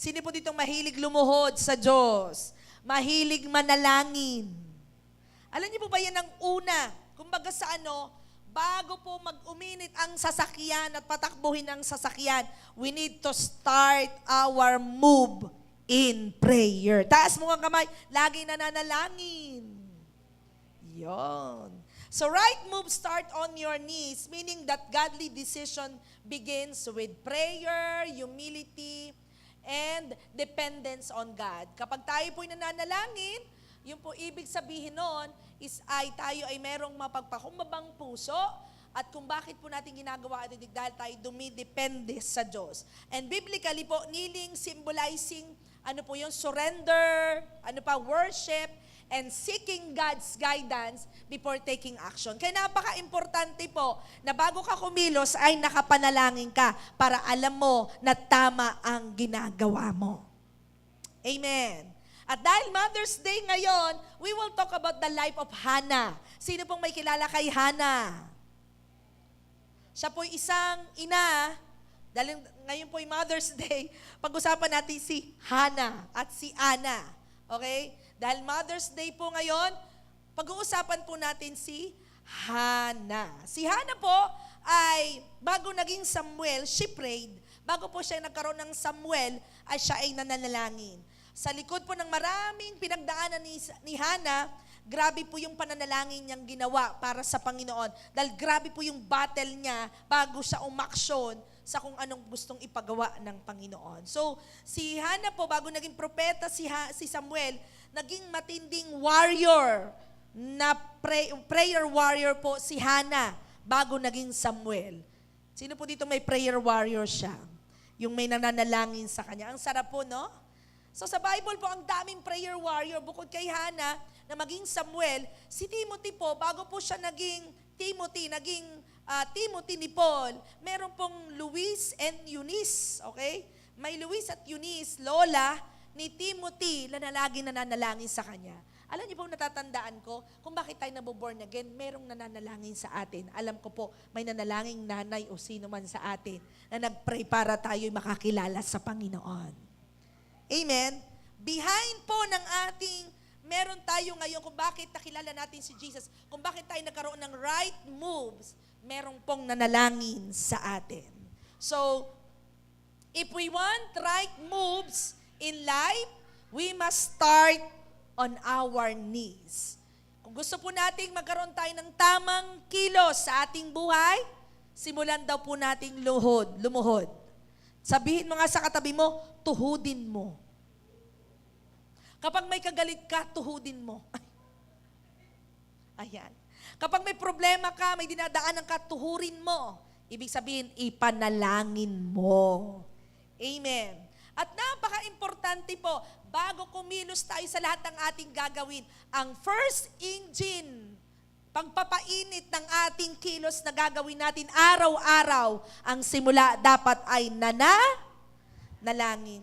Sino po ditong mahilig lumuhod sa Diyos? Mahilig manalangin? Alam niyo po ba yan ang una? Kumbaga sa bago po mag-uminit ang sasakyan at patakbuhin ang sasakyan, we need to start our move in prayer. Taas mo ang kamay, lagi nananalangin. Yon. So right move start on your knees, meaning that godly decision begins with prayer, humility, and dependence on God. Kapag tayo po'y nananalangin, yung po ibig sabihin nun is tayo ay merong mapagpakumbabang puso at kung bakit po natin ginagawa ito dahil tayo dumidepende sa Diyos. And biblically po, kneeling symbolizing surrender, worship, and seeking God's guidance before taking action. Kaya napaka-importante po na bago ka kumilos ay nakapanalangin ka para alam mo na tama ang ginagawa mo. Amen. At dahil Mother's Day ngayon, we will talk about the life of Hannah. Sino pong may kilala kay Hannah? Siya po'y isang ina. Dahil ngayon po'y Mother's Day, pag-usapan natin si Hannah at si Anna. Okay? Dahil Mother's Day po ngayon, pag-uusapan po natin si Hannah. Si Hannah po ay, bago naging Samuel, she prayed. Bago po siya nagkaroon ng Samuel, ay siya ay nananalangin. Sa likod po ng maraming pinagdaanan ni Hannah, grabe po yung pananalangin niyang ginawa para sa Panginoon. Dahil grabe po yung battle niya bago siya umaksyon sa kung anong gustong ipagawa ng Panginoon. So, si Hannah po, bago naging propeta si Samuel, naging matinding warrior, na prayer warrior po si Hannah, bago naging Samuel. Sino po dito may prayer warrior siya? Yung may nananalangin sa kanya. Ang sarap po, no? So sa Bible po, ang daming prayer warrior, bukod kay Hannah, na maging Samuel, si Timothy po, bago po siya naging Timothy ni Paul, meron pong Luis and Eunice, okay? May Luis at Eunice, lola ni Timothy, na lagi nananalangin sa kanya. Alam niyo po, natatandaan ko, kung bakit tayo naboborn again, merong nananalangin sa atin. Alam ko po, may nanalangin nanay o sino man sa atin na nagpray para tayo'y makakilala sa Panginoon. Amen? Behind po ng meron tayo ngayon kung bakit nakilala natin si Jesus, kung bakit tayo nagkaroon ng right moves, merong pong nanalangin sa atin. So, if we want right moves in life, we must start on our knees. Kung gusto po nating magkaroon tayo ng tamang kilos sa ating buhay, simulan daw po nating lumuhod. Sabihin mo nga sa katabi mo, tuhudin mo. Kapag may kagalit ka, tuhudin mo. Ayan. Kapag may problema ka, may dinadaanan ka, tuhurin mo. Ibig sabihin, ipanalangin mo. Amen. At napaka-importante po, bago kumilos tayo sa lahat ng ating gagawin, ang first engine, pagpapainit ng ating kilos na gagawin natin araw-araw, ang simula dapat ay nanalangin.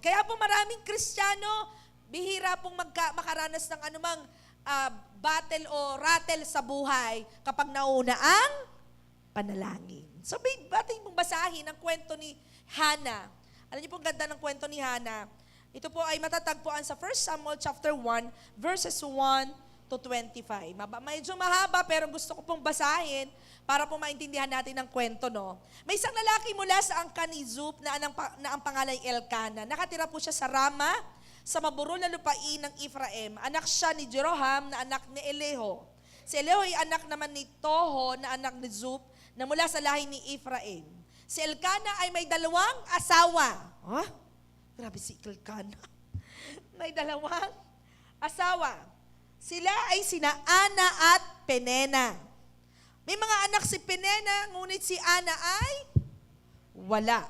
Kaya po maraming Kristiyano, bihira pong makaranas ng anumang battle o rattle sa buhay kapag nauna ang panalangin. So, bating mong basahin ang kwento ni Hannah. Alam niyo po, ganda ng kwento ni Hannah. Ito po ay matatagpuan sa 1 Samuel chapter 1, verses 1 to 25. Medyo mahaba, pero gusto ko pong basahin para po maintindihan natin ang kwento, no? May isang lalaki mula sa angkan ni Zup na ang pangalan ay Elkanah. Nakatira po siya sa Rama, sa maburol na lupain ng Ephraim. Anak siya ni Jeroham na anak ni Eleho. Si Eleho ay anak naman ni Toho na anak ni Zup na mula sa lahi ni Ephraim. Si Elkanah ay may 2 asawa. Huh? Grabe si Elkanah. May 2 asawa. Sila ay sina Ana at Penena. May mga anak si Penena, ngunit si Ana ay wala.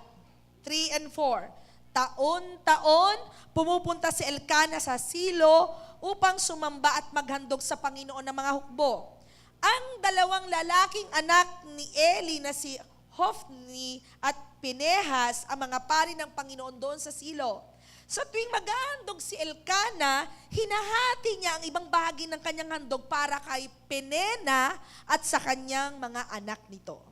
3 and 4. Taon-taon, pumupunta si Elkanah sa Silo upang sumamba at maghandog sa Panginoon ng mga hukbo. Ang 2 lalaking anak ni Eli na si Hofni at Pinehas ang mga pari ng Panginoon doon sa Silo. Sa tuwing maghahandog si Elkanah, hinahati niya ang ibang bahagi ng kanyang handog para kay Penena at sa kanyang mga anak nito.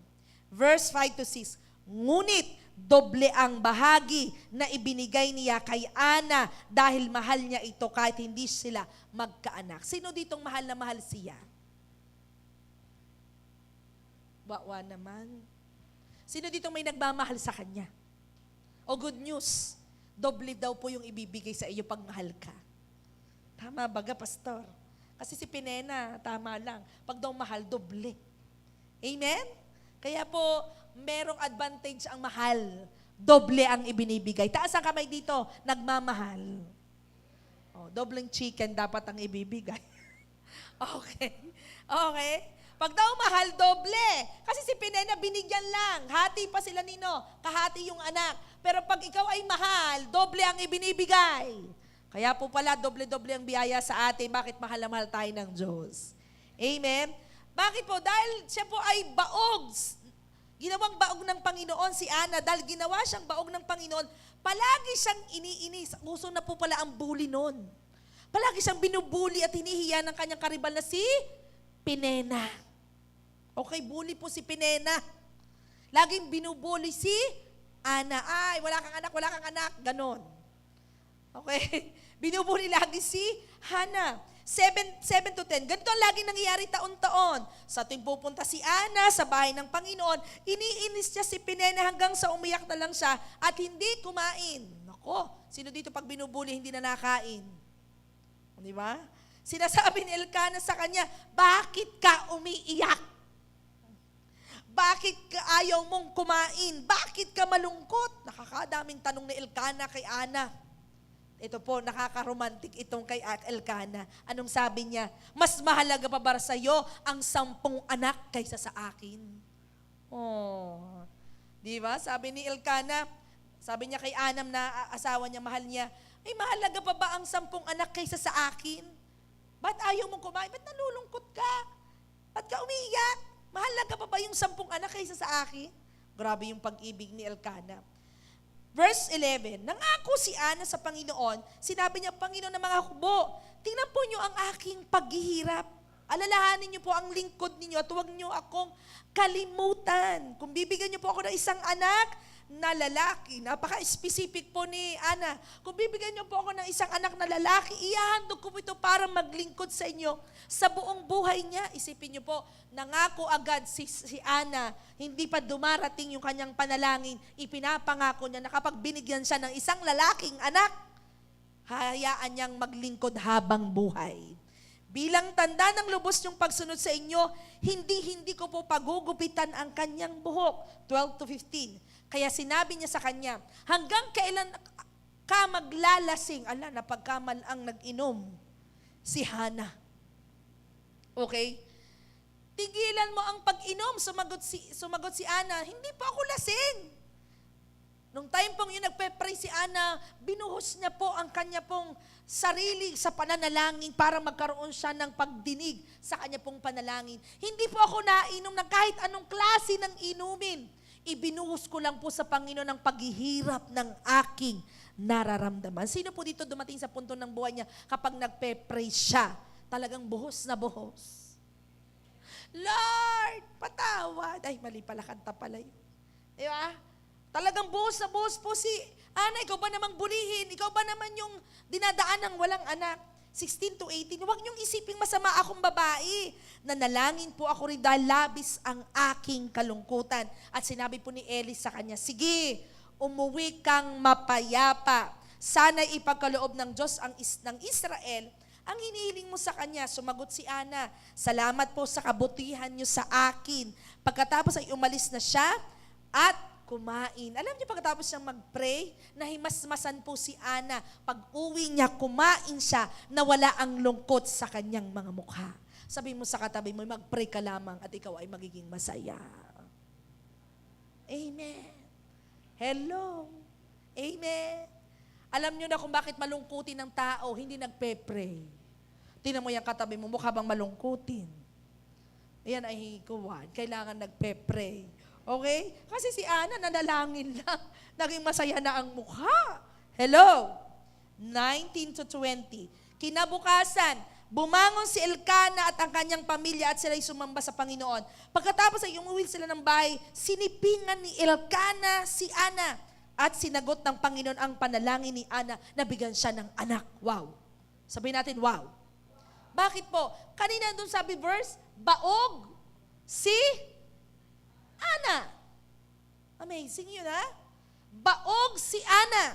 Verse 5 to 6. Ngunit doble ang bahagi na ibinigay niya kay Ana dahil mahal niya ito kahit hindi sila magkaanak. Sino ditong mahal na mahal siya? Bawa naman. Sino ditong may nagmamahal sa kanya? O good news, doble daw po yung ibibigay sa iyo pag mahal ka. Tama baga, pastor? Kasi si Pinena, tama lang. Pag daw mahal, doble. Amen? Kaya po, merong advantage ang mahal. Doble ang ibinibigay. Taas ang kamay dito, nagmamahal. Dobleng chicken dapat ang ibibigay. Okay. Okay. Pag daw mahal, doble. Kasi si Pinena, binigyan lang. Hati pa sila nino. Kahati yung anak. Pero pag ikaw ay mahal, doble ang ibinibigay. Kaya po pala, doble-doble ang biyaya sa atin. Bakit mahal na mahal tayo ng Diyos? Amen? Bakit po? Dahil siya po ay baog. Ginawang baog ng Panginoon si Ana. Dahil ginawa siyang baog ng Panginoon, palagi siyang iniinis. Uso na po pala ang bully nun. Palagi siyang binubuli at hinihiya ng kanyang karibal na si Pinena. Okay, bully po si Pinena. Laging binubuli si Ana. Ay, wala kang anak. Ganon. Okay? Binubuli lagi si Hana. 7 to 10. Ganito ang lagi nangyayari taon-taon. Sa tuwing pupunta si Ana sa bahay ng Panginoon, iniinis niya si Pinena hanggang sa umiyak na lang siya at hindi kumain. Nako, sino dito pag binubuli hindi na nakain? Di ba? Sinasabi ni Elkanah sa kanya, bakit ka umiiyak? Bakit ka ayaw mong kumain? Bakit ka malungkot? Nakakadaming tanong ni Elkanah kay Ana. Ito po, nakaka-romantic itong kay Elkanah. Anong sabi niya? Mas mahalaga pa ba sa iyo ang 10 anak kaysa sa akin? Oh. Di ba? Sabi ni Elkanah, sabi niya kay Anam na asawa niya, mahal niya, ay mahalaga pa ba ang 10 anak kaysa sa akin? Ba't ayaw mong kumain? Ba't nalulungkot ka? Ba't ka umiiyak? Mahalaga pa ba yung 10 anak kaysa sa akin? Grabe yung pag-ibig ni Elkanah. Verse 11, nangako si Ana sa Panginoon, sinabi niya, Panginoon ng mga hukbo, tingnan po niyo ang aking paghihirap. Alalahanin niyo po ang lingkod ninyo at huwag niyo akong kalimutan. Kung bibigyan niyo po ako ng isang anak na lalaki, napaka-specific po ni Ana, kung bibigyan niyo po ako ng isang anak na lalaki, ihahandog ko po ito para maglingkod sa inyo sa buong buhay niya. Isipin niyo po, nangako agad si Ana, hindi pa dumarating yung kanyang panalangin, ipinapangako niya na kapag binigyan siya ng isang lalaking anak, hayaan niyang maglingkod habang buhay. Bilang tanda ng lubos niyong pagsunod sa inyo, hindi ko po pagugupitan ang kanyang buhok. 12 to 15. Kaya sinabi niya sa kanya, hanggang kailan ka maglalasing? Ala, napagkamal ang nag-inom si Hana. Okay? Tigilan mo ang pag-inom, sumagot si Ana, hindi pa ako lasing. Nung time pong yun, nagpe-pray si Ana, binuhos niya po ang kanya pong sarili sa pananalangin para magkaroon siya ng pagdinig sa kanya pong panalangin. Hindi po ako nainom ng kahit anong klase ng inumin. Ibinuhos ko lang po sa Panginoon ang paghihirap ng aking nararamdaman. Sino po dito dumating sa punto ng buhay niya kapag nagpe-pray siya, talagang buhos na buhos? Lord, patawad. Ay, mali pala, kanta pala yun. Di ba? Talagang buhos na buhos po si Ana, ikaw ba namang bulihin? Ikaw ba naman yung dinadaan ng walang anak? 16 to 18, huwag niyong isiping masama akong babae. Nanalangin po ako rin dahil labis ang aking kalungkutan. At sinabi po ni Eli sa kanya, sige, umuwi kang mapayapa. Sana ipagkaloob ng Diyos ng Israel ang hinihiling mo sa kanya. Sumagot si Ana, salamat po sa kabutihan niyo sa akin. Pagkatapos ay umalis na siya at kumain. Alam niyo pagkatapos siyang mag-pray, nahimasmasan po si Ana. Pag uwi niya, kumain siya, nawala ang lungkot sa kanyang mga mukha. Sabi mo sa katabi mo, mag-pray ka lamang at ikaw ay magiging masaya. Amen. Hello. Amen. Alam niyo na kung bakit malungkutin ng tao, hindi nagpe-pray. Tingnan mo yung katabi mo, mukha bang malungkutin? Ayan ay kuwan. Kailangan nagpe-pray. Okay? Kasi si Ana, nanalangin lang. Naging masaya na ang mukha. Hello? 19 to 20. Kinabukasan, bumangon si Elkana at ang kanyang pamilya at sila'y sumamba sa Panginoon. Pagkatapos ay umuwi sila ng bahay, sinipingan ni Elkana si Ana at sinagot ng Panginoon ang panalangin ni Ana na bigyan siya ng anak. Wow. Sabihin natin, wow. Bakit po? Kanina doon sabi verse, baog si Ana. Amazing yun, ha? Baog si Ana.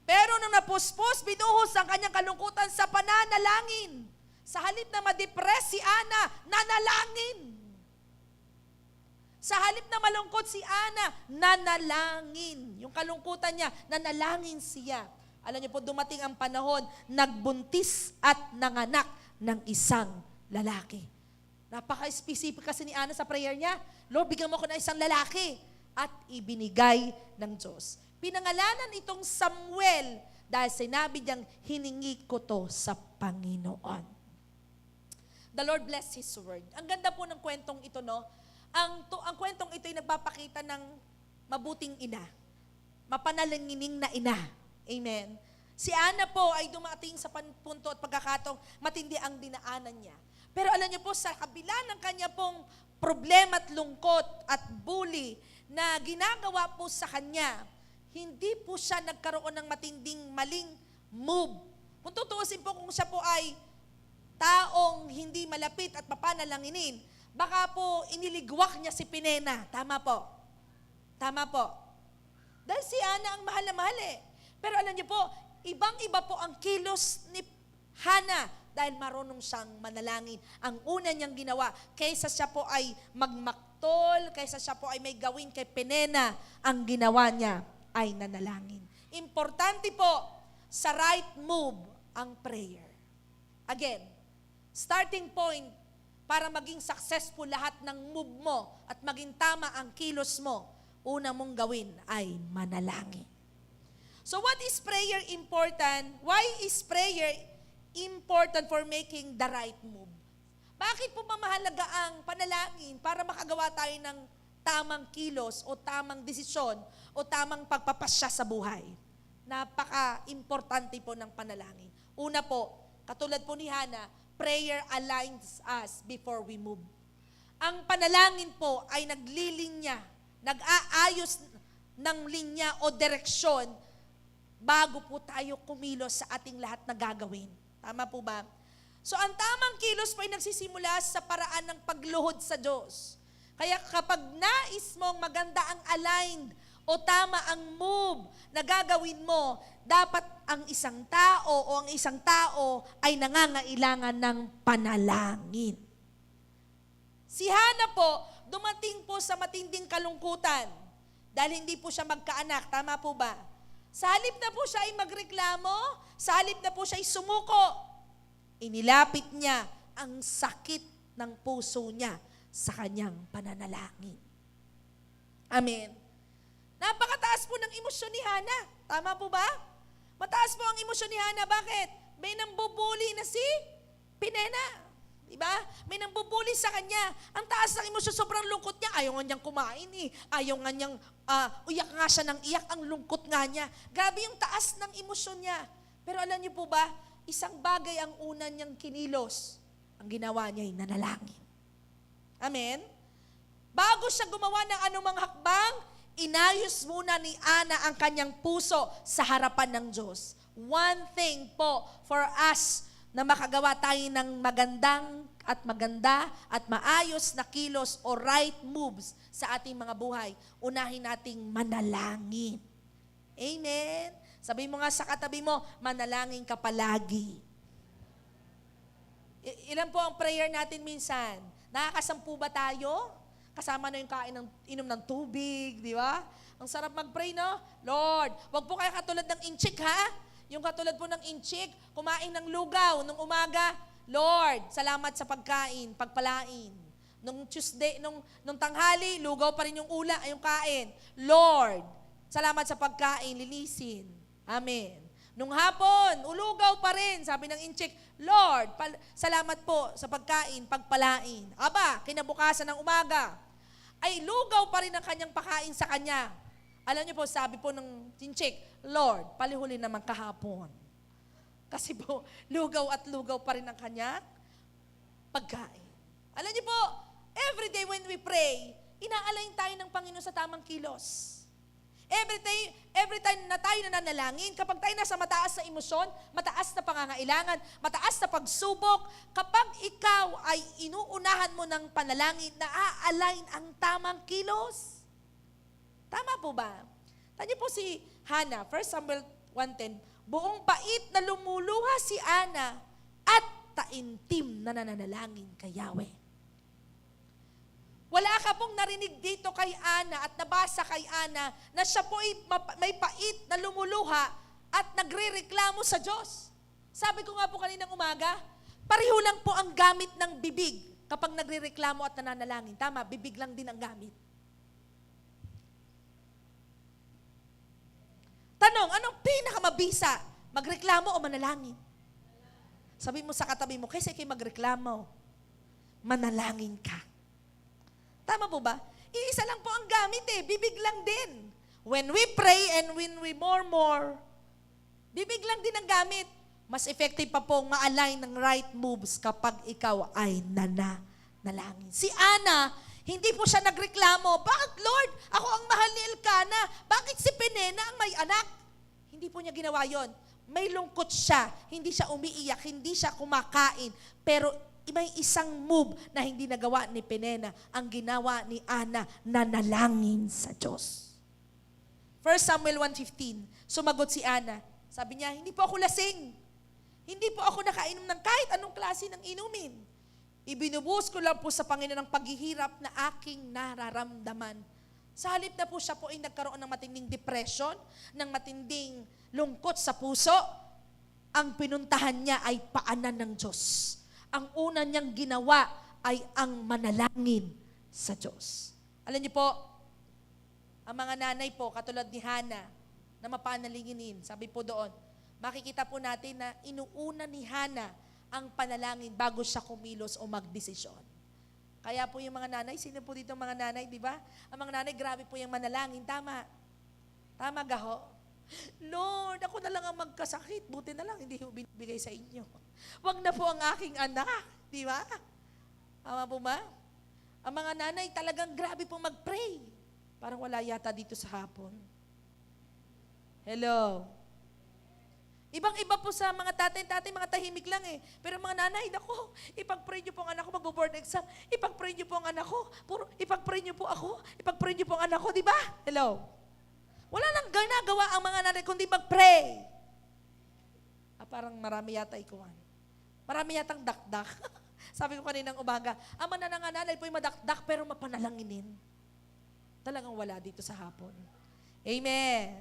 Pero nung napuspos, binuhos ang kanyang kalungkutan sa pananalangin. Sa halip na ma-depress si Ana, nanalangin. Sa halip na malungkot si Ana, nanalangin. Yung kalungkutan niya, nanalangin siya. Alam niyo po, dumating ang panahon, nagbuntis at nanganak ng isang lalaki. Napaka-specific kasi ni Ana sa prayer niya. Lord, bigyan mo ko ng isang lalaki. At ibinigay ng Diyos. Pinangalanan itong Samuel dahil sinabi niyang hiningi ko to sa Panginoon. The Lord bless His word. Ang ganda po ng kwentong ito, no? Ang kwentong ito ay nagpapakita ng mabuting ina. Mapanalangining na ina. Amen. Si Ana po ay dumating sa punto at pagkakataong matindi ang dinaanan niya. Pero alam niyo po, sa kabila ng kanya pong problema at lungkot at bully na ginagawa po sa kanya, hindi po siya nagkaroon ng matinding maling move. Kung tutuusin po kung siya po ay taong hindi malapit at papanalanginin, baka po iniligwak niya si Penina. Tama po. Tama po. Dahil si Ana ang mahal na mahal eh. Pero alam niyo po, ibang-iba po ang kilos ni Hana dahil marunong siyang manalangin. Ang una niyang ginawa, kaysa siya po ay magmaktol, kaysa siya po ay may gawin kay Penina, ang ginawa niya ay nanalangin. Importante po sa right move ang prayer. Again, starting point para maging successful lahat ng move mo at maging tama ang kilos mo, una mong gawin ay manalangin. So what is prayer important? Why is prayer important for making the right move? Bakit po ba mahalaga ang panalangin para makagawa tayo ng tamang kilos o tamang desisyon o tamang pagpapasya sa buhay? Napaka-importante po ng panalangin. Una po, katulad po ni Hana, prayer aligns us before we move. Ang panalangin po ay naglilinya, nag-aayos ng linya o direksyon bago po tayo kumilos sa ating lahat na gagawin. Tama po ba? So ang tamang kilos po ay nagsisimula sa paraan ng pagluhod sa Diyos. Kaya kapag nais mong maganda ang aligned o tama ang move na gagawin mo, dapat ang isang tao ay nangangailangan ng panalangin. Si Hana po, dumating po sa matinding kalungkutan dahil hindi po siya magkaanak. Tama po ba? Sa halip na po siya ay magreklamo, sa halip na po siya ay sumuko, inilapit niya ang sakit ng puso niya sa kanyang pananalangin. Amen. Napakataas po ng emosyon ni Hana. Tama po ba? Mataas po ang emosyon ni Hana. Bakit? May nambubuli na si Penina. Diba? May nambubuli sa kanya. Ang taas ng emosyon, sobrang lungkot niya. Ayaw nga niyang kumain eh. Ayaw nga niyang, uyak nga siya ng iyak. Ang lungkot nga niya. Grabe yung taas ng emosyon niya. Pero alam niyo po ba, isang bagay ang una niyang kinilos. Ang ginawa niya ay nanalangin. Amen? Bago siya gumawa ng anumang hakbang, inayos muna ni Ana ang kanyang puso sa harapan ng Diyos. One thing po for us na makagawa tayo ng maganda at maayos na kilos o right moves sa ating mga buhay, unahin nating manalangin. Amen? Sabi mo nga sa katabi mo, manalangin ka palagi. Ilan po ang prayer natin minsan? Nakakasampu ba tayo? Kasama na yung inom ng tubig, di ba? Ang sarap mag-pray, no? Lord, wag po kayo katulad ng inchik, ha? Yung katulad po ng inchik, kumain ng lugaw nung umaga, Lord, salamat sa pagkain, pagpalain. Nung Tuesday, nung tanghali, lugaw pa rin yung yung kain. Lord, salamat sa pagkain, linisin. Amen. Nung hapon, ulugaw pa rin, sabi ng inchik, Lord, salamat po sa pagkain, pagpalain. Aba, kinabukasan ng umaga, ay lugaw pa rin ang kanyang pakain sa kanya. Alam niyo po, sabi po ng inchik, Lord, palihuli naman kahapon. Kasi po, lugaw at lugaw pa rin ang kanya pagkain. Alam niyo po, every day when we pray, inaalign tayo ng Panginoon sa tamang kilos. Every time na tayo nananalangin, kapag tayo nasa mataas na emosyon, mataas na pangangailangan, mataas na pagsubok, kapag ikaw ay inuunahan mo ng panalangin, na-align ang tamang kilos. Tama po ba? Tanya po si Hannah, 1 Samuel 1:10, buong bait na lumuluha si Ana at taimtim na nananalangin kay Yahweh. Wala ka pong narinig dito kay Ana at nabasa kay Ana na siya po ay may pait na lumuluha at nagrereklamo sa Diyos. Sabi ko nga po kaninang umaga, pareho lang po ang gamit ng bibig kapag nagrereklamo at nananalangin. Tama, bibig lang din ang gamit. Tanong, anong pinakamabisa? Magreklamo o manalangin? Sabi mo sa katabi mo, kaysa kayo magreklamo, manalangin ka. Tama po ba? Iisa lang po ang gamit bibig lang din. When we pray and when we murmur, bibig lang din ang gamit. Mas effective pa pong ma-align ng right moves kapag ikaw ay nanalangin. Si Ana, hindi po siya nagreklamo, bakit Lord, ako ang mahal ni Elkana, bakit si Penena ang may anak? Hindi po niya ginawa yon. May lungkot siya, hindi siya umiiyak, hindi siya kumakain, pero may isang move na hindi nagawa ni Penena, ang ginawa ni Ana, nanalangin sa Diyos. 1 Samuel 1:15, sumagot si Ana. Sabi niya, hindi po ako lasing. Hindi po ako nakainom ng kahit anong klase ng inumin. Ibinubuhos ko lang po sa Panginoon ang paghihirap na aking nararamdaman. Sa halip na po siya po ay nagkaroon ng matinding depression, ng matinding lungkot sa puso, ang pinuntahan niya ay paanan ng Diyos. Ang una niyang ginawa ay ang manalangin sa Diyos. Alam niyo po, ang mga nanay po, katulad ni Hannah, na mapanalinginin, sabi po doon, makikita po natin na inuuna ni Hannah ang panalangin bago siya kumilos o magdesisyon. Kaya po yung mga nanay, sino po dito mga nanay, di ba? Ang mga nanay, grabe po yung manalangin. Tama. Tama gaho. Lord, ako na lang ang magkasakit. Buti na lang, hindi ko binibigay sa inyo. Wag na po ang aking anak. Di ba? Tama po ba? Ang mga nanay talagang grabe po mag-pray. Parang wala yata dito sa hapon. Hello? Ibang-iba po sa mga tatay, mga tahimik lang Pero mga nanay, naku, ipag-pray niyo po ang anak ko, mag-board exam. Ipag-pray niyo po ang anak ko. Ipag-pray niyo po ako. Ipag-pray niyo po ang anak ko, di ba? Hello? Wala nang ginagawa ang mga nanay kundi mag-pray. Parang marami yata ikuan. Marami yatang dakdak. Sabi ko kaninang umaga, ang mananangananay po yung madakdak pero mapanalanginin. Talagang wala dito sa hapon. Amen.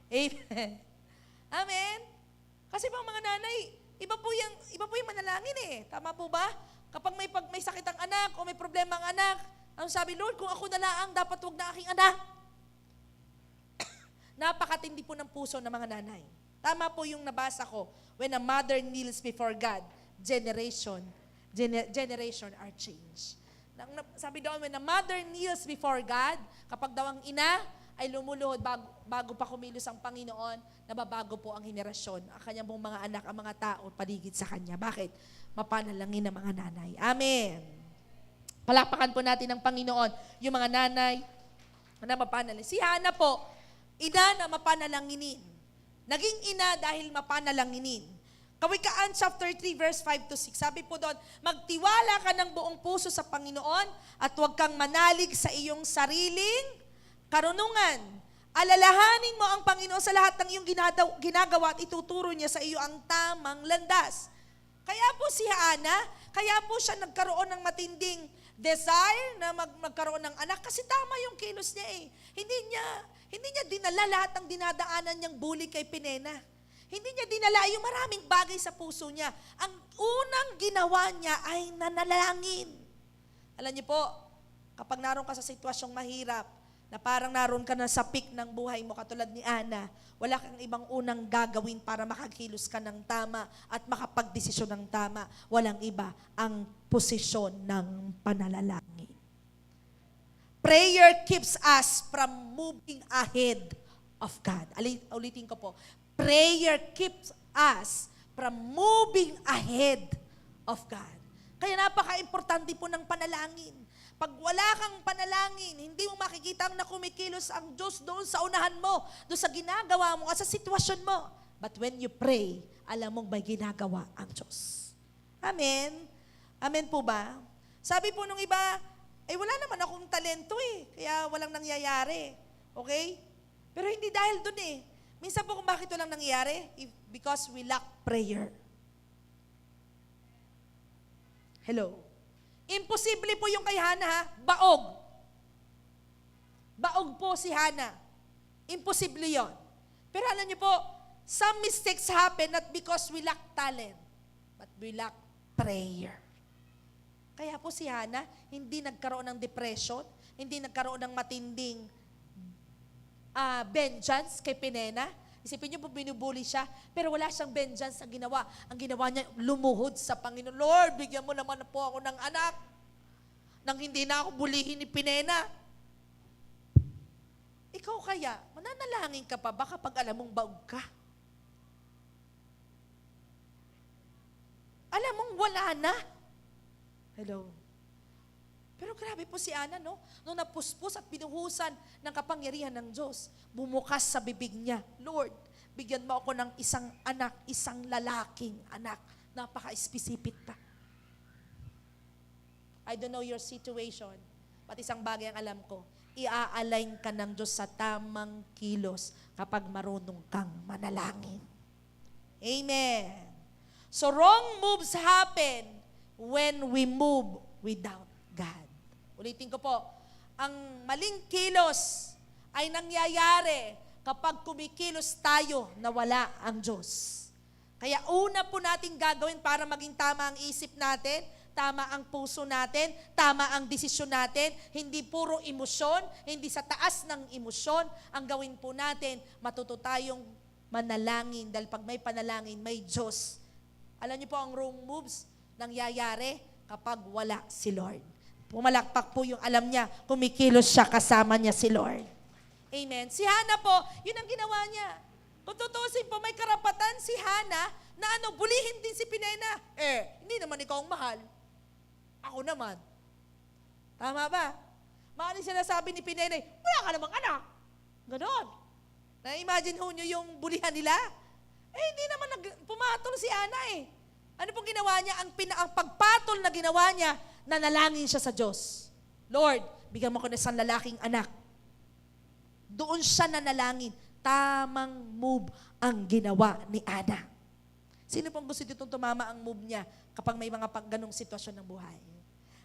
Amen. Amen. Kasi po mga nanay, iba po yung manalangin Tama po ba? Kapag may sakit ang anak o may problema ang anak, ang sabi, Lord, kung ako na lang, dapat wag na aking anak. Napakatindi po ng puso ng mga nanay. Tama po yung nabasa ko, when a mother kneels before God, generation are changed. Sabi doon, when a mother kneels before God, kapag daw ang ina ay lumuluhod bago pa kumilos ang Panginoon, nababago po ang henerasyon, ang kanyang pong mga anak, ang mga tao paligid sa kanya. Bakit? Mapanalangin ng mga nanay. Amen. Palakpakan po natin ng Panginoon, yung mga nanay na mapanalangin. Si Hannah po, ina na mapanalanginin. Naging ina dahil mapanalanginin. Kawikaan chapter 3 verse 5-6. Sabi po doon, magtiwala ka ng buong puso sa Panginoon at huwag kang manalig sa iyong sariling karunungan. Alalahanin mo ang Panginoon sa lahat ng iyong ginagawa at ituturo niya sa iyo ang tamang landas. Kaya po si Hannah, kaya po siya nagkaroon ng matinding desire na magkaroon ng anak kasi tama yung kilos niya Hindi niya dinala lahat ng dinadaanan niyang bully kay Penena. Hindi niya dinala yung maraming bagay sa puso niya. Ang unang ginawa niya ay nanalangin. Alam niyo po, kapag naroon ka sa sitwasyong mahirap, na parang naroon ka na sa peak ng buhay mo katulad ni Ana, wala kang ibang unang gagawin para makakilos ka ng tama at makapagdesisyon ng tama. Walang iba ang posisyon ng pananalangin. Prayer keeps us from moving ahead of God. Ulitin ko po. Prayer keeps us from moving ahead of God. Kaya napaka-importante po ng panalangin. Pag wala kang panalangin, hindi mo makikita na kumikilos ang Diyos doon sa unahan mo, doon sa ginagawa mo, at sa sitwasyon mo. But when you pray, alam mong may ginagawa ang Diyos. Amen? Amen po ba? Sabi po nung iba, wala naman akong talento kaya walang nangyayari. Okay? Pero hindi dahil doon Minsan po kung bakit walang nangyayari, because we lack prayer. Hello? Imposible po yung kay Hana, baog. Baog po si Hana. Imposible yon. Pero alam niyo po, some mistakes happen not because we lack talent, but we lack prayer. Kaya po si Hana, hindi nagkaroon ng depression, hindi nagkaroon ng matinding vengeance kay Penina. Isipin niyo po, binubuli siya, pero wala siyang vengeance ang ginawa. Ang ginawa niya, lumuhod sa Panginoon. Lord, bigyan mo naman po ako ng anak nang hindi na ako bulihin ni Penina. Ikaw kaya, mananalangin ka pa ba kapag alam mong baog ka? Alam mong wala na. Hello? Pero grabe po si Ana, no? Nung napuspos at binuhusan ng kapangyarihan ng Diyos, bumukas sa bibig niya, Lord, bigyan mo ako ng isang anak, isang lalaking anak. Napaka-specific pa. I don't know your situation, but isang bagay ang alam ko, ia-align ka ng Diyos sa tamang kilos kapag marunong kang manalangin. Amen. So wrong moves happen when we move without God. Ulitin ko po, ang maling kilos ay nangyayari kapag kumikilos tayo na wala ang Diyos. Kaya una po natin gagawin para maging tama ang isip natin, tama ang puso natin, tama ang desisyon natin, hindi puro emosyon, hindi sa taas ng emosyon, ang gawin po natin, matuto tayong manalangin, dahil pag may panalangin, may Diyos. Alam niyo po ang wrong moves nangyayari kapag wala si Lord. Pumalakpak po yung alam niya, kumikilos siya, kasama niya si Lord. Amen. Si Hana po, yun ang ginawa niya. Kung tutusin po, may karapatan si Hana na bulihin din si Penina. Hindi naman ikaw ang mahal. Ako naman. Tama ba? Maaaring sinasabi ni Penina, wala ka namang anak. Ganon. Na-imagine ho nyo yung bulihan nila? Hindi naman pumatol si Hana Ano pong ginawa niya? Ang pagpatol na ginawa niya, nanalangin siya sa Diyos. Lord, bigyan mo ko ng isang lalaking anak. Doon siya nanalangin. Tamang move ang ginawa ni Ana. Sino pong gusto ditong tumama ang move niya kapag may mga ganong sitwasyon ng buhay?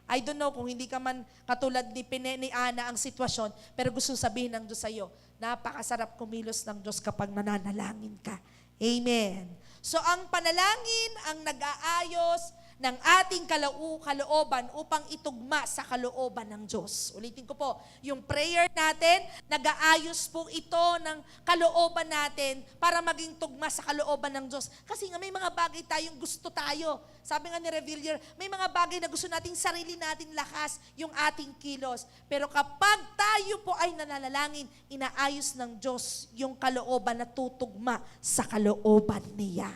I don't know kung hindi ka man katulad ni Ana ang sitwasyon, pero gusto sabihin ng Diyos sa iyo, napakasarap kumilos ng Diyos kapag nananalangin ka. Amen. So ang panalangin ang nag-aayos ng ating kalooban upang itugma sa kalooban ng Diyos. Ulitin ko po, yung prayer natin, nag-aayos po ito ng kalooban natin para maging tugma sa kalooban ng Diyos. Kasi nga may mga bagay tayong gusto tayo. Sabi nga ni Revilla, may mga bagay na gusto nating sarili nating lakas, yung ating kilos. Pero kapag tayo po ay nananalangin, inaayos ng Diyos yung kalooban na tutugma sa kalooban niya.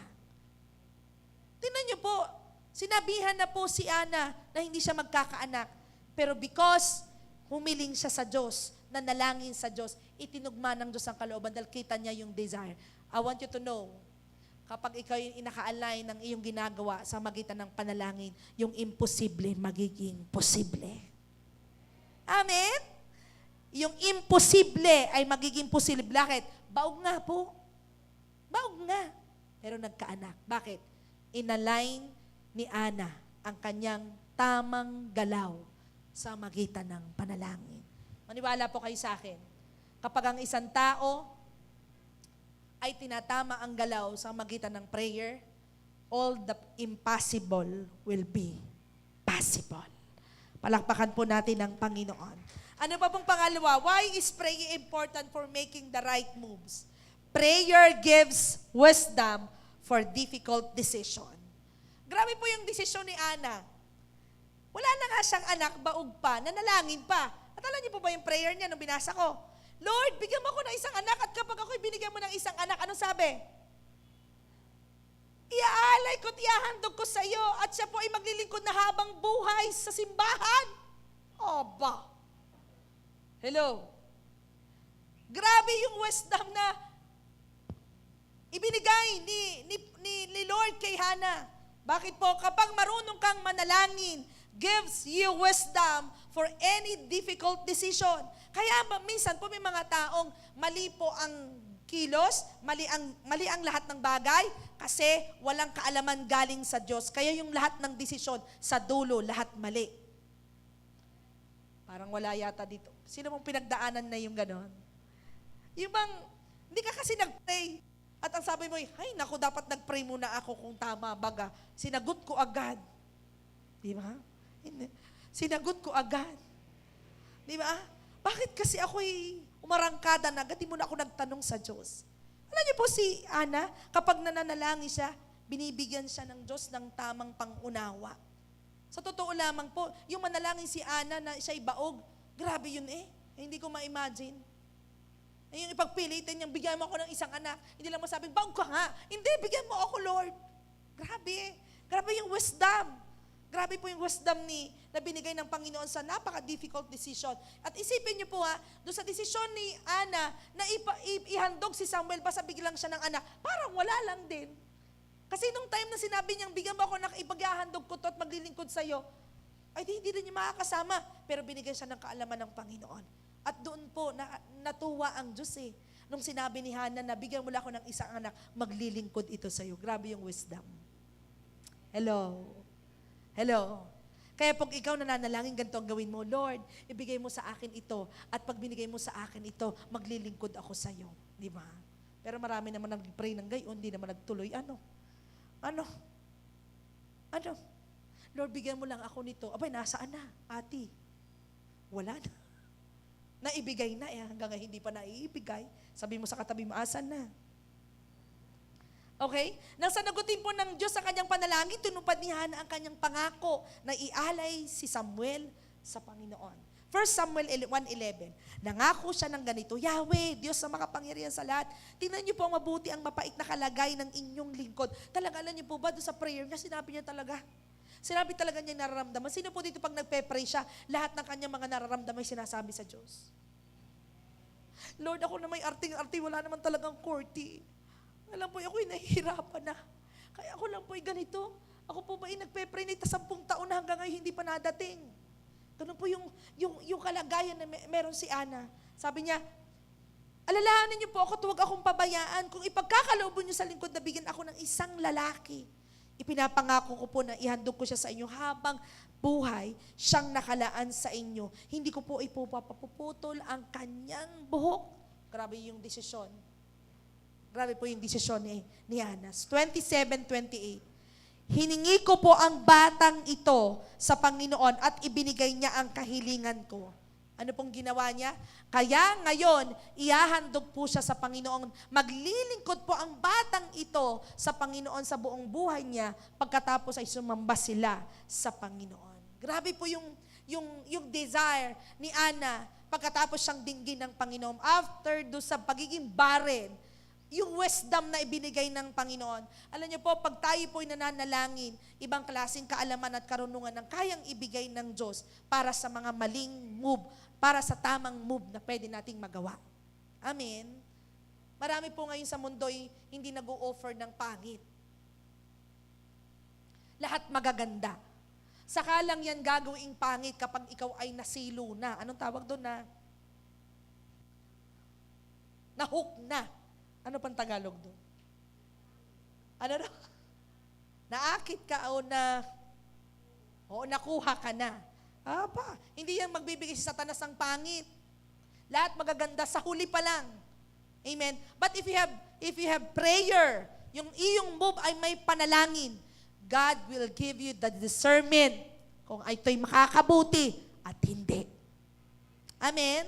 Tingnan niyo po, sinabihan na po si Ana na hindi siya magkakaanak. Pero because humiling siya sa Diyos, nanalangin sa Diyos, itinugma ng Diyos ang kalooban dahil kita niya yung desire. I want you to know, kapag ikaw yung inaka-align ng iyong ginagawa sa magitan ng panalangin, yung imposible magiging posible. Amen? Yung imposible ay magiging posible. Bakit? Baog nga po. Baog nga. Pero nagkaanak. Bakit? Inalign ni Ana ang kanyang tamang galaw sa magitan ng panalangin. Maniwala po kayo sa akin. Kapag ang isang tao ay tinatama ang galaw sa magitan ng prayer, all the impossible will be possible. Palakpakan po natin ang Panginoon. Ano pa pong pangalawa? Why is praying important for making the right moves? Prayer gives wisdom for difficult decision. Grabe po yung desisyon ni Ana. Wala na nga siyang anak, baog pa, nanalangin pa. At alam niyo po ba yung prayer niya nung binasa ko? Lord, bigyan mo ako ng isang anak at kapag ako'y binigyan mo ng isang anak, anong sabi? iaalay ko't ihahandog ko sa iyo at siya po ay maglilingkod na habang buhay sa simbahan. Aba. Hello. Grabe yung wisdom na ibinigay ni Lord kay Hannah. Bakit po? Kapag marunong kang manalangin, gives you wisdom for any difficult decision. Kaya minsan po may mga taong mali po ang kilos, mali ang lahat ng bagay kasi walang kaalaman galing sa Diyos. Kaya yung lahat ng desisyon sa dulo, lahat mali. Parang wala yata dito. Sino mong pinagdaanan na yung ganon? Yung bang, hindi ka kasi nag-pray. At ang sabi mo, ay naku, dapat nag-pray muna ako kung tama, baga. Sinagot ko agad. Di ba? Sinagot ko agad. Di ba? Bakit kasi ako'y umarangkada na, agad di muna ako nagtanong sa Diyos. Alam niyo po si Ana, kapag nananalangin siya, binibigyan siya ng Diyos ng tamang pangunawa. Sa totoo lamang po, yung manalangin si Ana na siya'y baog, grabe yun hindi ko ma-imagine. Yung ipagpilitin niyang, bigyan mo ako ng isang anak. Hindi lang masabing, baog ka nga. Hindi, bigyan mo ako, Lord. Grabe. Grabe yung wisdom. Grabe po yung wisdom na binigay ng Panginoon sa napaka-difficult decision. At isipin niyo po doon sa desisyon ni Ana na ihandog si Samuel, basta biglang siya ng anak, parang wala lang din. Kasi nung time na sinabi niyang, bigyan mo ako ng ipaghahandog ko to at maglilingkod sa'yo, ay hindi rin niya makakasama. Pero binigyan siya ng kaalaman ng Panginoon. At doon po, natuwa ang Diyos nung sinabi ni Hannah na bigyan mo lang ako ng isang anak, maglilingkod ito sa'yo. Grabe yung wisdom. Hello. Hello. Kaya pag ikaw nananalangin, ganito ang gawin mo, Lord, ibigay mo sa akin ito. At pag binigay mo sa akin ito, maglilingkod ako sa'yo. Di ba? Pero marami naman nag-pray ng gayon, hindi naman nagtuloy. Ano? Lord, bigyan mo lang ako nito. Abay, nasaan na, ati? Wala na. Naibigay na hanggang hindi pa naiibigay. Sabi mo sa katabi mo, asan na? Okay? Nang sanagutin po ng Diyos sa kanyang panalangin, tinupad ni Hannah ang kanyang pangako na ialay si Samuel sa Panginoon. 1 Samuel 1:11, nangako siya ng ganito, Yahweh, Diyos na makapangyarihan sa lahat, tingnan niyo po ang mabuti ang mapait na kalagay ng inyong lingkod. Talaga, alam niyo po ba, doon sa prayer niya, sinabi niya talaga. Sinabi talaga niya nararamdaman. Sino po dito pag nagpe-pray siya, lahat ng kanyang mga nararamdaman ay sinasabi sa Diyos? Lord, ako na may arting-arti, wala naman talagang korti. Alam po, ako'y nahihirapan na. Kaya ako lang po'y ganito. Ako po ba'y nagpe-pray na 10 taon na hanggang ngayon hindi pa nadating? Ganun po yung kalagayan na meron si Ana. Sabi niya, alalahanin niyo po ako, huwag akong pabayaan. Kung ipagkakaloobon niyo sa lingkod na bigyan ako ng isang lalaki, ipinapangako ko po na ihandog ko siya sa inyo habang buhay siyang nakalaan sa inyo. Hindi ko po ipapapuputol ang kanyang buhok. Grabe yung desisyon. Grabe po yung desisyon ni Anas. 27:28. Hiningi ko po ang batang ito sa Panginoon at ibinigay niya ang kahilingan ko. Ano pong ginawa niya? Kaya ngayon, ihahandog po siya sa Panginoon. Maglilingkod po ang batang ito sa Panginoon sa buong buhay niya pagkatapos ay sumamba sila sa Panginoon. Grabe po yung desire ni Ana pagkatapos siyang dinggin ng Panginoon. After do sa pagiging barren, yung wisdom na ibinigay ng Panginoon. Alam niyo po, pag tayo po'y nananalangin, ibang klaseng kaalaman at karunungan ng kayang ibigay ng Diyos para sa mga maling move, para sa tamang move na pwede nating magawa. Amen? Marami po ngayon sa mundo'y hindi nag-o-offer ng pangit. Lahat magaganda. Saka lang yan gagawing pangit kapag ikaw ay nasilo na. Anong tawag doon na? Nahook na. Ano pang Tagalog doon? Ano na? Naakit ka o nakuha ka na. Hindi yan magbibigay si Satanas ng pangit. Lahat magaganda sa huli pa lang. Amen? But if you have prayer, yung iyong move ay may panalangin, God will give you the discernment kung ito'y makakabuti at hindi. Amen?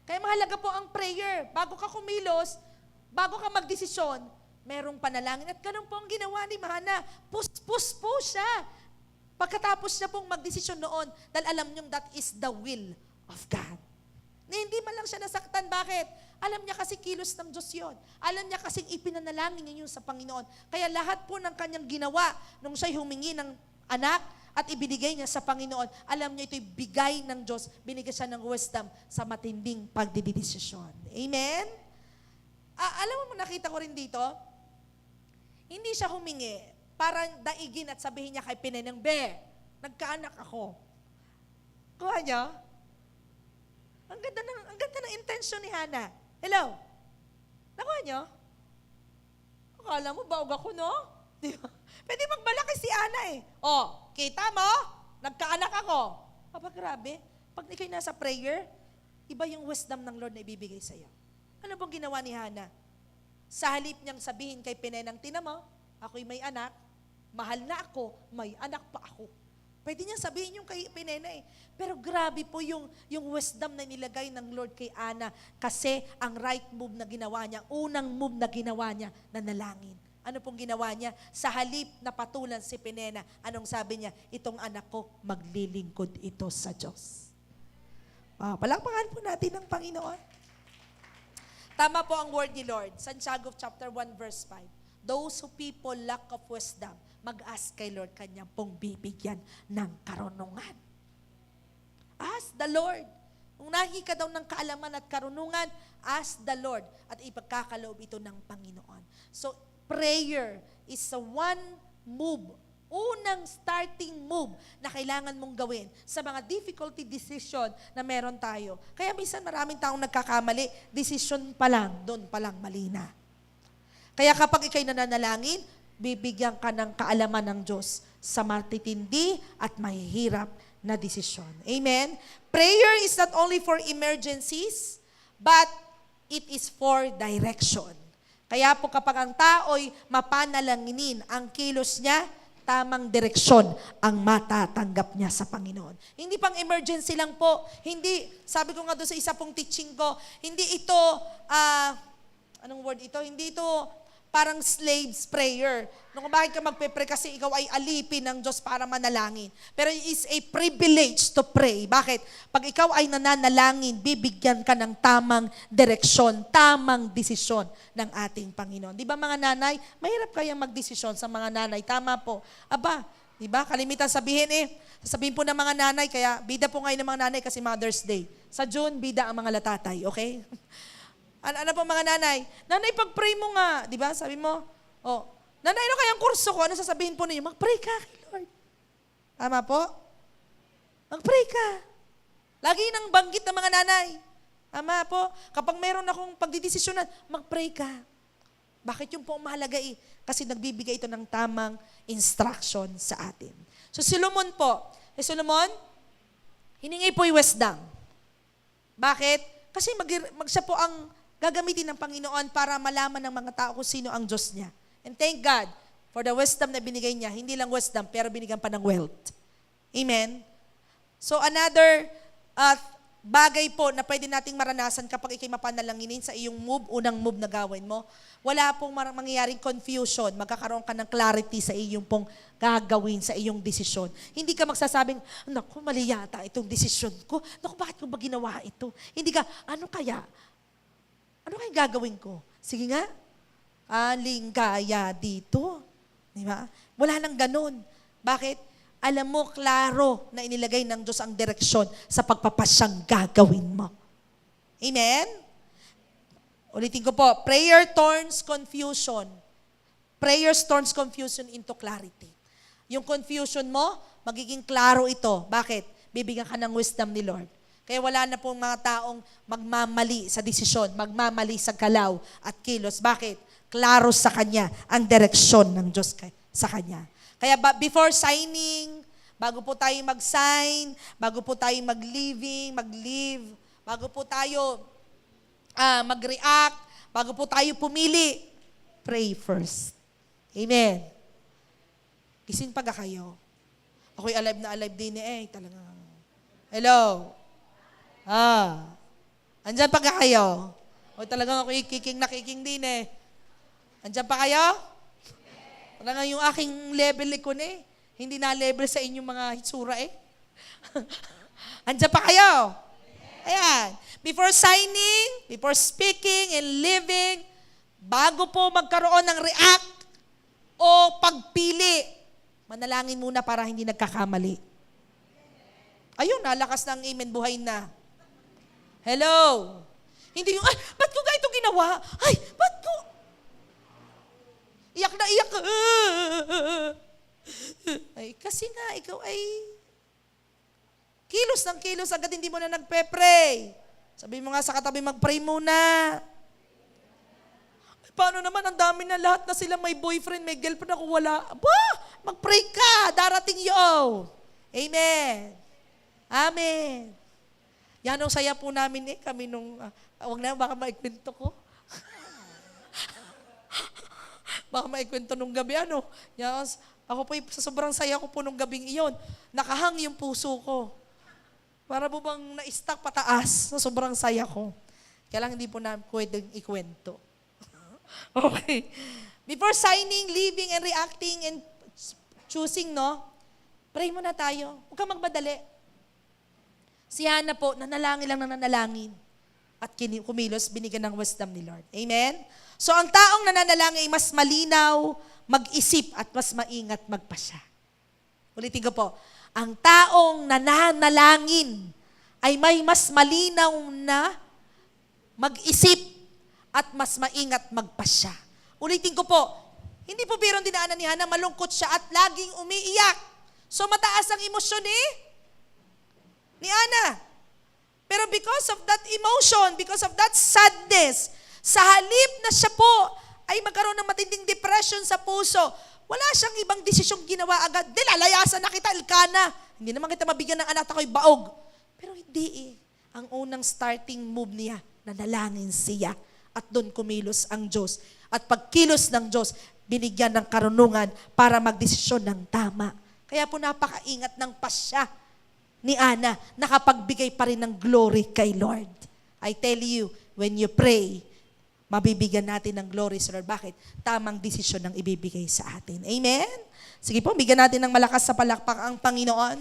Kaya mahalaga po ang prayer. Bago ka kumilos, bago ka magdesisyon, merong panalangin. At ganun po ang ginawa ni Hannah. Push po siya. Pagkatapos niya pong magdesisyon noon, dahil alam niyong that is the will of God. Na hindi man lang siya nasaktan. Bakit? Alam niya kasi kilos ng Diyos yun. Alam niya kasi ipinanalangin niya yun sa Panginoon. Kaya lahat po ng kanyang ginawa nung siya'y humingi ng anak at ibinigay niya sa Panginoon, alam niya ito'y bigay ng Diyos. Binigay siya ng wisdom sa matinding pagdidesisyon. Amen? Alam mo, nakita ko rin dito, hindi siya humingi para daigin at sabihin niya kay Penenang, Be, nagkaanak ako. Kuha niyo? Ang ganda ng intention ni Hannah. Hello? Nakuha niyo? Akala mo, baog ako, no? Di ba? Pwede magbalaki si Ana eh. Oh, kita mo? Nagkaanak ako. Aba, grabe. Pag ikaw'y nasa prayer, iba yung wisdom ng Lord na ibibigay sa'yo. Ano bang ginawa ni Hannah? Sa halip niyang sabihin kay Penenang, tina mo, ako'y may anak, mahal na ako, may anak pa ako. Pwede niyang sabihin yung kay Penena eh. Pero grabe po yung wisdom na nilagay ng Lord kay Ana kasi ang right move na ginawa niya, unang move na ginawa niya, nanalangin. Ano pong ginawa niya? Sa halip na patulan si Penena, anong sabi niya? Itong anak ko, maglilingkod ito sa Diyos. Palakpakan po natin ng Panginoon. Tama po ang word ni Lord. Santiago chapter 1 verse 5. Those who people lack of wisdom, mag-ask kay Lord, kanyang pong bibigyan ng karunungan. Ask the Lord. Kung nahi ka daw ng kaalaman at karunungan, ask the Lord at ipagkakaloob ito ng Panginoon. So, prayer is a one move, unang starting move na kailangan mong gawin sa mga difficulty decision na meron tayo. Kaya minsan maraming taong nagkakamali, decision pa lang, doon pa lang mali na. Kaya kapag ikay nananalangin, bibigyan ka ng kaalaman ng Diyos sa matitindi at mahihirap na desisyon. Amen? Prayer is not only for emergencies, but it is for direction. Kaya po kapag ang tao'y mapanalanginin, ang kilos niya, tamang direksyon ang matatanggap niya sa Panginoon. Hindi pang emergency lang po. Hindi, sabi ko nga doon sa isa pong teaching ko, hindi ito, anong word ito? Hindi ito parang slave's prayer. Nung bakit ka magpe-pray kasi ikaw ay alipin ng Diyos para manalangin. Pero it is a privilege to pray. Bakit? Pag ikaw ay nananalangin, bibigyan ka ng tamang direksyon, tamang desisyon ng ating Panginoon. Di ba mga nanay, mahirap kayang magdesisyon sa mga nanay. Tama po. Aba, di ba? Kalimitan sabihin po ng mga nanay, kaya bida po ngayon ng mga nanay kasi Mother's Day. Sa June, bida ang mga latatay, okay? Ano po mga nanay? Nanay, pag-pray mo nga. Di ba? Sabi mo, nanay, ano kayang kurso ko? Ano sasabihin po ninyo? Mag-pray ka kay Lord. Tama po? Mag-pray ka. Lagi nang banggit ng mga nanay. Tama po? Kapag meron akong pagdidesisyonan, mag-pray ka. Bakit yung po mahalaga eh? Kasi nagbibigay ito ng tamang instruction sa atin. So si Solomon po, Solomon, hiningi po yung wisdom. Bakit? Kasi siya po ang gagamitin ng Panginoon para malaman ng mga tao kung sino ang Diyos niya. And thank God for the wisdom na binigay niya. Hindi lang wisdom, pero binigyan pa ng wealth. Amen? So another bagay po na pwede nating maranasan kapag ikay mapanalanginin sa iyong move, unang move na gawin mo, wala pong mangyayaring confusion. Magkakaroon ka ng clarity sa iyong pong gagawin sa iyong desisyon. Hindi ka magsasabing, naku, mali yata itong desisyon ko. Naku, bakit ko ba ginawa ito? Hindi ka, ano kaya gagawin ko? Sige nga, aling kaya dito. Di ba? Wala nang ganun. Bakit? Alam mo, klaro na inilagay ng Diyos ang direksyon sa pagpapasyang gagawin mo. Amen? Ulitin ko po, prayer turns confusion. Prayer turns confusion into clarity. Yung confusion mo, magiging klaro ito. Bakit? Bibigyan ka ng wisdom ni Lord. Kaya wala na pong mga taong magmamali sa desisyon, magmamali sa galaw at kilos. Bakit? Klaro sa Kanya ang direksyon ng Diyos sa Kanya. Kaya before signing, bago po tayo mag-sign, bago po tayo mag-leave, bago po tayo mag-react, bago po tayo pumili, pray first. Amen. Gising pa kayo. Ako'y alive na alive din talaga. Hello? Andyan pa kayo? O talagang ako'y kiking na kiking din Andyan pa kayo? Talagang yung aking level ko hindi na level sa inyong mga hitsura Andyan pa kayo? Ayan. Before signing, before speaking and living, bago po magkaroon ng react o pagpili, manalangin muna para hindi nagkakamali. Ayun, nalakas ng amen, buhay na. Hello? Hindi yung, ba't ko ito ginawa? Ay, ba't ko? Iyak na iyak. Ay, kasi nga, ikaw ay kilos ng kilos, agad hindi mo na nagpe-pray. Sabi mo nga sa katabi, mag-pray muna. Ay, paano naman, ang dami na lahat na sila may boyfriend, may girlfriend, ako wala. Aba, mag-pray ka, darating yun. Amen. Amen. Yan ang saya po namin kami nung, wag na, baka maikwento ko. Baka maikwento nung gabi, Yes, ako po, sa sobrang saya ko po nung gabing iyon, nakahang yung puso ko. Para po bang na-stuck pataas sa sobrang saya ko. Kaya lang hindi po na pwedeng ikwento. Okay. Before signing, living, and reacting, and choosing, pray muna tayo. Huwag kang magmadali. Si Hannah po, nanalangin lang na nanalangin. At kumilos, binigyan ng wisdom ni Lord. Amen? So ang taong nananalangin ay mas malinaw, mag-isip, at mas maingat magpasya. Ulitin ko po. Ang taong nananalangin ay may mas malinaw na mag-isip at mas maingat magpasya. Ulitin ko po. Hindi po birong dinaanan ni Hannah, malungkot siya at laging umiiyak. So mataas ang emosyon ni Hannah. Pero because of that emotion, because of that sadness, sa halip na siya po ay magkaroon ng matinding depression sa puso, wala siyang ibang desisyong ginawa agad. Lalayasan na kita, Elkana. Hindi naman kita mabigyan ng anak, ako'y baog. Pero hindi Ang unang starting move niya, nanalangin siya. At doon kumilos ang Diyos. At pagkilos ng Diyos, binigyan ng karunungan para magdesisyon ng tama. Kaya po napakaingat ng pasya ni Ana, nakapagbigay pa rin ng glory kay Lord. I tell you, when you pray, mabibigyan natin ng glory sa Lord. Bakit? Tamang desisyon ang ibibigay sa atin. Amen? Sige po, bigyan natin ng malakas sa palakpak ang Panginoon.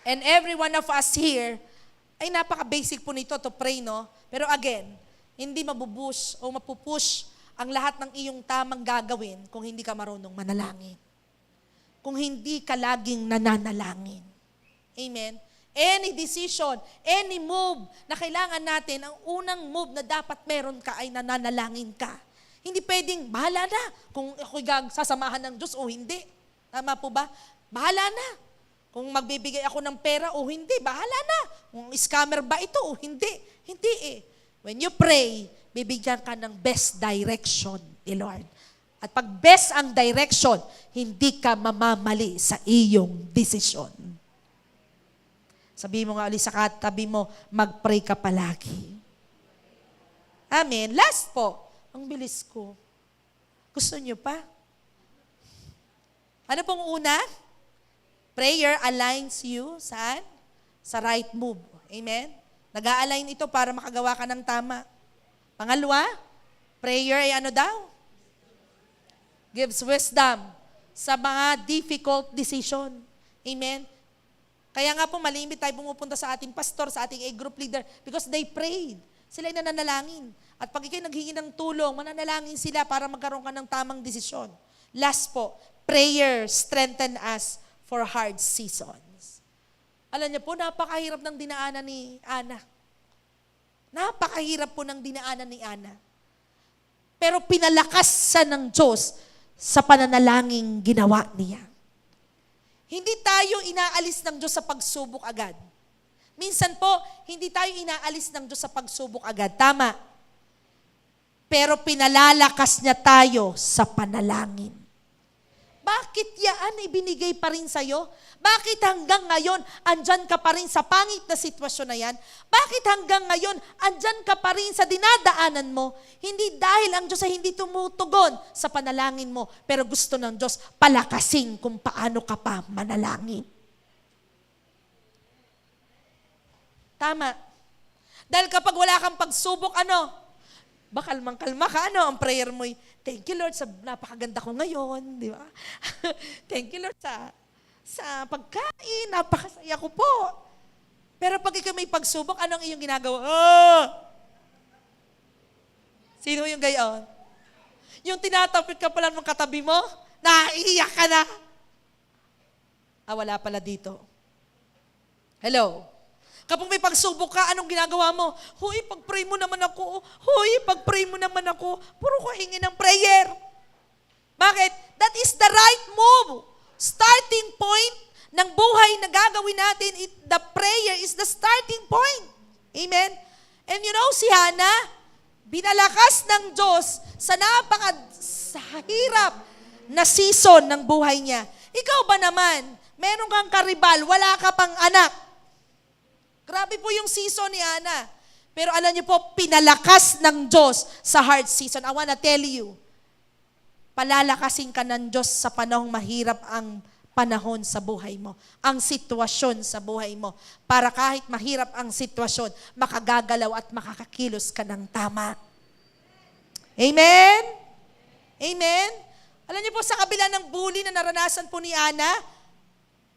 And every one of us here, ay napaka-basic po nito to pray, no? Pero again, hindi mabubush o mapupush ang lahat ng iyong tamang gagawin kung hindi ka marunong manalangin. Kung hindi ka laging nananalangin. Amen? Any decision, any move na kailangan natin, ang unang move na dapat meron ka ay nananalangin ka. Hindi pwedeng, bahala na kung ako'y sasamahan ng Diyos o hindi. Tama po ba? Bahala na. Kung magbibigay ako ng pera o hindi, bahala na. Kung scammer ba ito o hindi. Hindi eh. When you pray, bibigyan ka ng best direction ni Lord. At pag best ang direction, hindi ka mamamali sa iyong desisyon. Sabi mo nga ulit sa katabi mo, mag-pray ka palagi. Amen. Last po, ang bilis ko. Gusto niyo pa? Ano pong una? Prayer aligns you, saan? Sa right move. Amen? Nag-a-align ito para makagawa ka ng tama. Pangalawa, prayer ay ano daw? Gives wisdom sa mga difficult decision. Amen? Kaya nga po, malimit tayo pumupunta sa ating pastor, sa ating group leader, because they prayed. Sila ay nananalangin. At pag ikay naghingi ng tulong, mananalangin sila para magkaroon ka ng tamang desisyon. Last po, prayer strengthen us for hard seasons. Alam niyo po, napakahirap ng dinaanan ni Ana. Napakahirap po ng dinaanan ni Ana. Pero pinalakas siya ng Diyos sa pananalangin ginawa niya. Hindi tayo inaalis ng Diyos sa pagsubok agad. Minsan po, hindi tayo inaalis ng Diyos sa pagsubok agad. Tama. Pero pinalalakas niya tayo sa panalangin. Bakit yan ibinigay pa rin sa'yo? Bakit hanggang ngayon, andyan ka pa rin sa pangit na sitwasyon na yan? Bakit hanggang ngayon, andyan ka pa rin sa dinadaanan mo? Hindi dahil ang Diyos ay hindi tumutugon sa panalangin mo, pero gusto ng Diyos palakasin kung paano ka pa manalangin. Tama. Dahil kapag wala kang pagsubok, kalmang-kalma ka, ang prayer mo, thank you Lord sa napakaganda ko ngayon, di ba? Thank you Lord sa pagkain, napakasaya ko po. Pero pag ikaw may pagsubok, anong iyong ginagawa? Ah! Sino yung gayon? Yung tinatapik ka pala ng katabi mo, naiiyak ka na. Wala pala dito. Hello? Kapag may pagsubok ka, anong ginagawa mo? Hoy, pag-pray mo naman ako. Hoy, pag-pray mo naman ako. Puro ko hingi ng prayer. Bakit? That is the right move. Starting point ng buhay na gagawin natin, the prayer is the starting point. Amen? And you know, si Hannah, binalakas ng Diyos sa napakahirap na season ng buhay niya. Ikaw ba naman, meron kang karibal, wala ka pang anak. Grabe po yung season ni Hannah. Pero alam niyo po, pinalakas ng Diyos sa hard season. I wanna tell you, palalakasin ka ng Diyos sa panahong mahirap ang panahon sa buhay mo, ang sitwasyon sa buhay mo, para kahit mahirap ang sitwasyon, makagagalaw at makakakilos ka ng tama. Amen? Amen? Alam niyo po, sa kabila ng bully na naranasan po ni Hannah,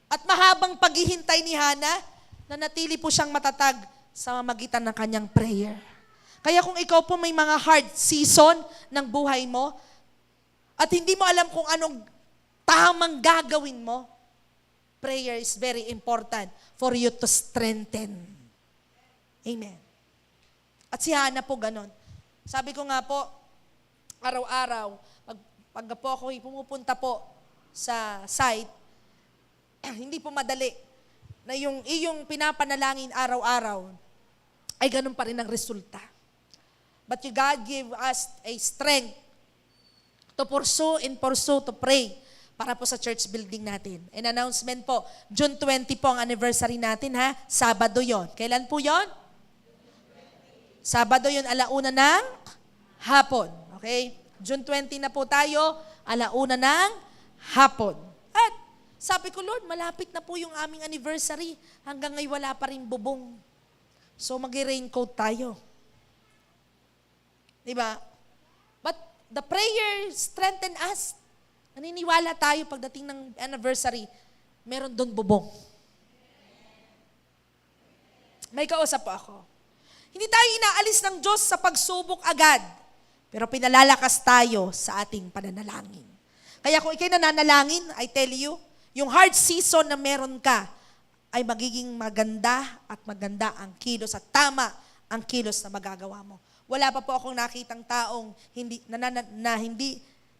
at mahabang paghihintay ni Hannah, nanatili po siyang matatag sa magitan ng kanyang prayer. Kaya kung ikaw po may mga hard season ng buhay mo, at hindi mo alam kung anong tamang gagawin mo, prayer is very important for you to strengthen. Amen. At si Hannah po ganon. Sabi ko nga po, araw-araw, pag po ako pumupunta po sa site, hindi po madali na yung iyong pinapanalangin araw-araw ay ganun pa rin ang resulta. But God give us a strength to pursue to pray para po sa church building natin. An announcement po, June 20 po ang anniversary natin ha, Sabado yon. Kailan po yon? Sabado yon, 1:00 ng hapon. Okay? June 20 na po tayo, 1:00 ng hapon. At sabi ko, Lord, malapit na po yung aming anniversary. Hanggang ngayon wala pa rin bubong. So mag-raincoat tayo. Diba? But the prayer strengthen us. Naniniwala tayo pagdating ng anniversary, meron doon bubong. May kausap po ako. Hindi tayo inaalis ng Diyos sa pagsubok agad, pero pinalalakas tayo sa ating pananalangin. Kaya kung ikay nananalangin, I tell you, yung hard season na meron ka, ay magiging maganda at maganda ang kilos at tama ang kilos na magagawa mo. Wala pa po akong nakitang taong hindi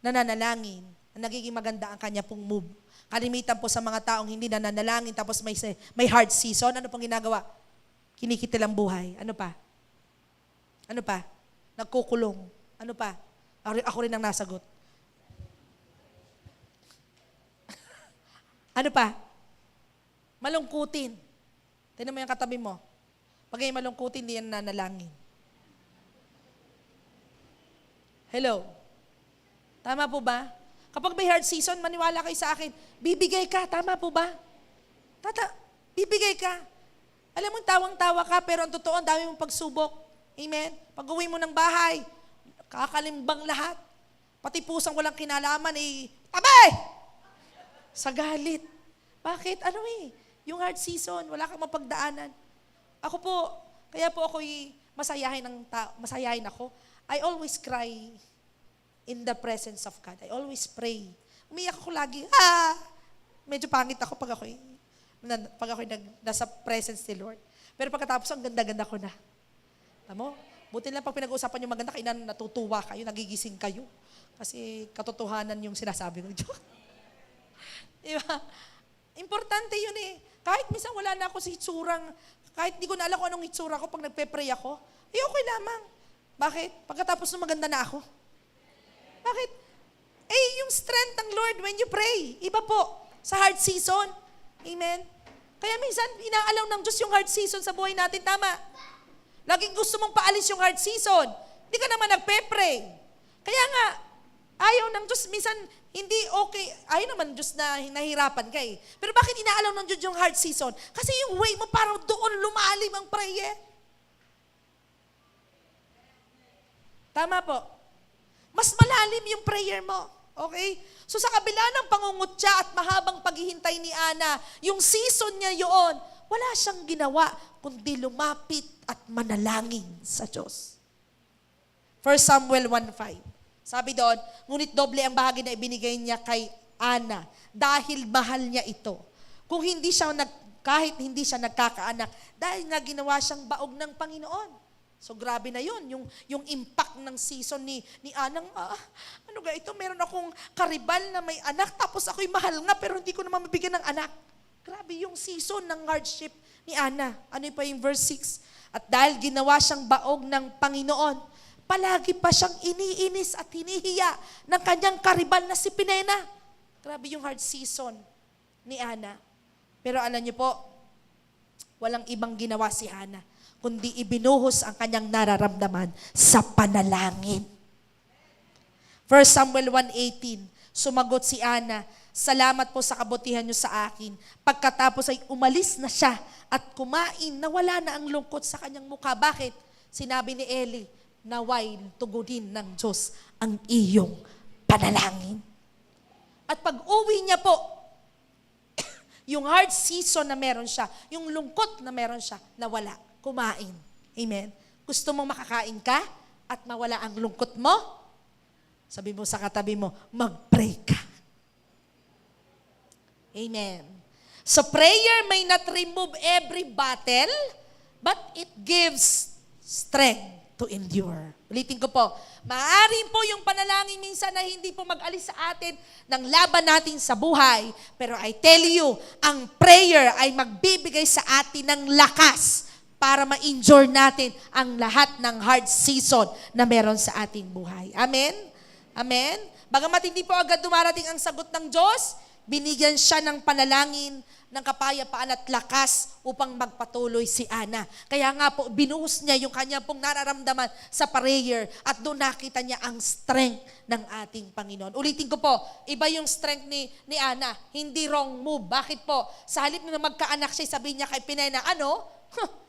nananalangin na nagiging maganda ang kanya pong move. Kalimitan po sa mga taong hindi nananalangin tapos may hard season, ano pong ginagawa? Kinikitilang buhay. Ano pa? Ano pa? Nagkukulong. Ano pa? Ako rin ang nasagot. Ano pa? Malungkutin. Tignan mo yung katabi mo. Pag yung malungkutin, hindi yan nanalangin. Hello? Tama po ba? Kapag may hard season, maniwala kayo sa akin, bibigay ka. Tama po ba? Bibigay ka. Alam mo, tawang-tawa ka, pero ang totoo, ang dami mong pagsubok. Amen? Pag-uwi mo ng bahay, kakalimbang lahat. Pati pusang walang kinalaman, tabay! Sa galit. Bakit? Yung hard season, wala kang mapagdaanan. Ako po, kaya po ako'y masayahin ako. I always cry in the presence of God. I always pray. Umiyak ako lagi. Medyo pangit ako pag ako'y nasa presence ni Lord. Pero pagkatapos, ang ganda-ganda ko na. Tamo? Buti lang pag pinag-uusapan yung maganda, kailan natutuwa kayo, nagigising kayo. Kasi katotohanan yung sinasabi ng Diyos. Diba? Importante yun eh. Kahit minsan wala na ako sa hitsurang, kahit di ko na alam kung anong hitsura ko pag nagpe-pray ako, okay lamang. Bakit? Pagkatapos na maganda na ako. Bakit? Yung strength ng Lord when you pray, iba po sa hard season. Amen? Kaya minsan, inaalaw ng Diyos yung hard season sa buhay natin. Tama. Laging gusto mong paalis yung hard season. Hindi ka naman nagpe-pray. Kaya nga, ayaw ng Diyos, minsan, hindi okay. Ayaw naman Diyos na nahirapan ka eh. Pero bakit inaalaw ng Diyos yung hard season? Kasi yung way mo parang doon lumalim ang prayer. Tama po. Mas malalim yung prayer mo. Okay? So sa kabila ng pangungutya at mahabang paghihintay ni Ana, yung season niya yun, wala siyang ginawa kundi lumapit at manalangin sa Diyos. 1 Samuel 1:5. Sabi doon, ngunit doble ang bahagi na ibinigay niya kay Ana dahil mahal niya ito. Kahit hindi siya nagkakaanak, dahil nga ginawa siyang baog ng Panginoon. So grabe na yun, yung impact ng season ni Ana. Ano ga ito, meron akong karibal na may anak, tapos ako'y mahal nga, pero hindi ko naman mabigyan ng anak. Grabe yung season ng hardship ni Ana. Ano pa yung verse 6? At dahil ginawa siyang baog ng Panginoon, palagi pa siyang iniinis at hinihiya ng kanyang karibal na si Penina. Grabe yung hard season ni Ana. Pero alam niyo po, walang ibang ginawa si Ana, kundi ibinuhos ang kanyang nararamdaman sa panalangin. 1 Samuel 1:18, sumagot si Ana, salamat po sa kabutihan niyo sa akin. Pagkatapos ay umalis na siya at kumain na wala na ang lungkot sa kanyang mukha. Bakit? Sinabi ni Eli, naway tugunin ng Diyos ang iyong panalangin. At pag-uwi niya po, yung hard season na meron siya, yung lungkot na meron siya, nawala, kumain. Amen? Gusto mong makakain ka at mawala ang lungkot mo? Sabi mo sa katabi mo, mag-pray ka. Amen. So prayer may not remove every battle, but it gives strength to endure. Ulitin ko po, maaaring po yung panalangin minsan na hindi po mag-alis sa atin ng laban natin sa buhay. Pero I tell you, ang prayer ay magbibigay sa atin ng lakas para ma-endure natin ang lahat ng hard season na meron sa ating buhay. Amen? Amen? Bagamat hindi po agad dumarating ang sagot ng Diyos, binigyan siya ng panalangin, ng kapayapaan at lakas upang magpatuloy si Ana. Kaya nga po, binuhos niya yung kanya pong nararamdaman sa prayer at doon nakita niya ang strength ng ating Panginoon. Ulitin ko po, iba yung strength ni Ana, hindi wrong move. Bakit po? Sa halip na magkaanak siya, sabi niya kay Penina,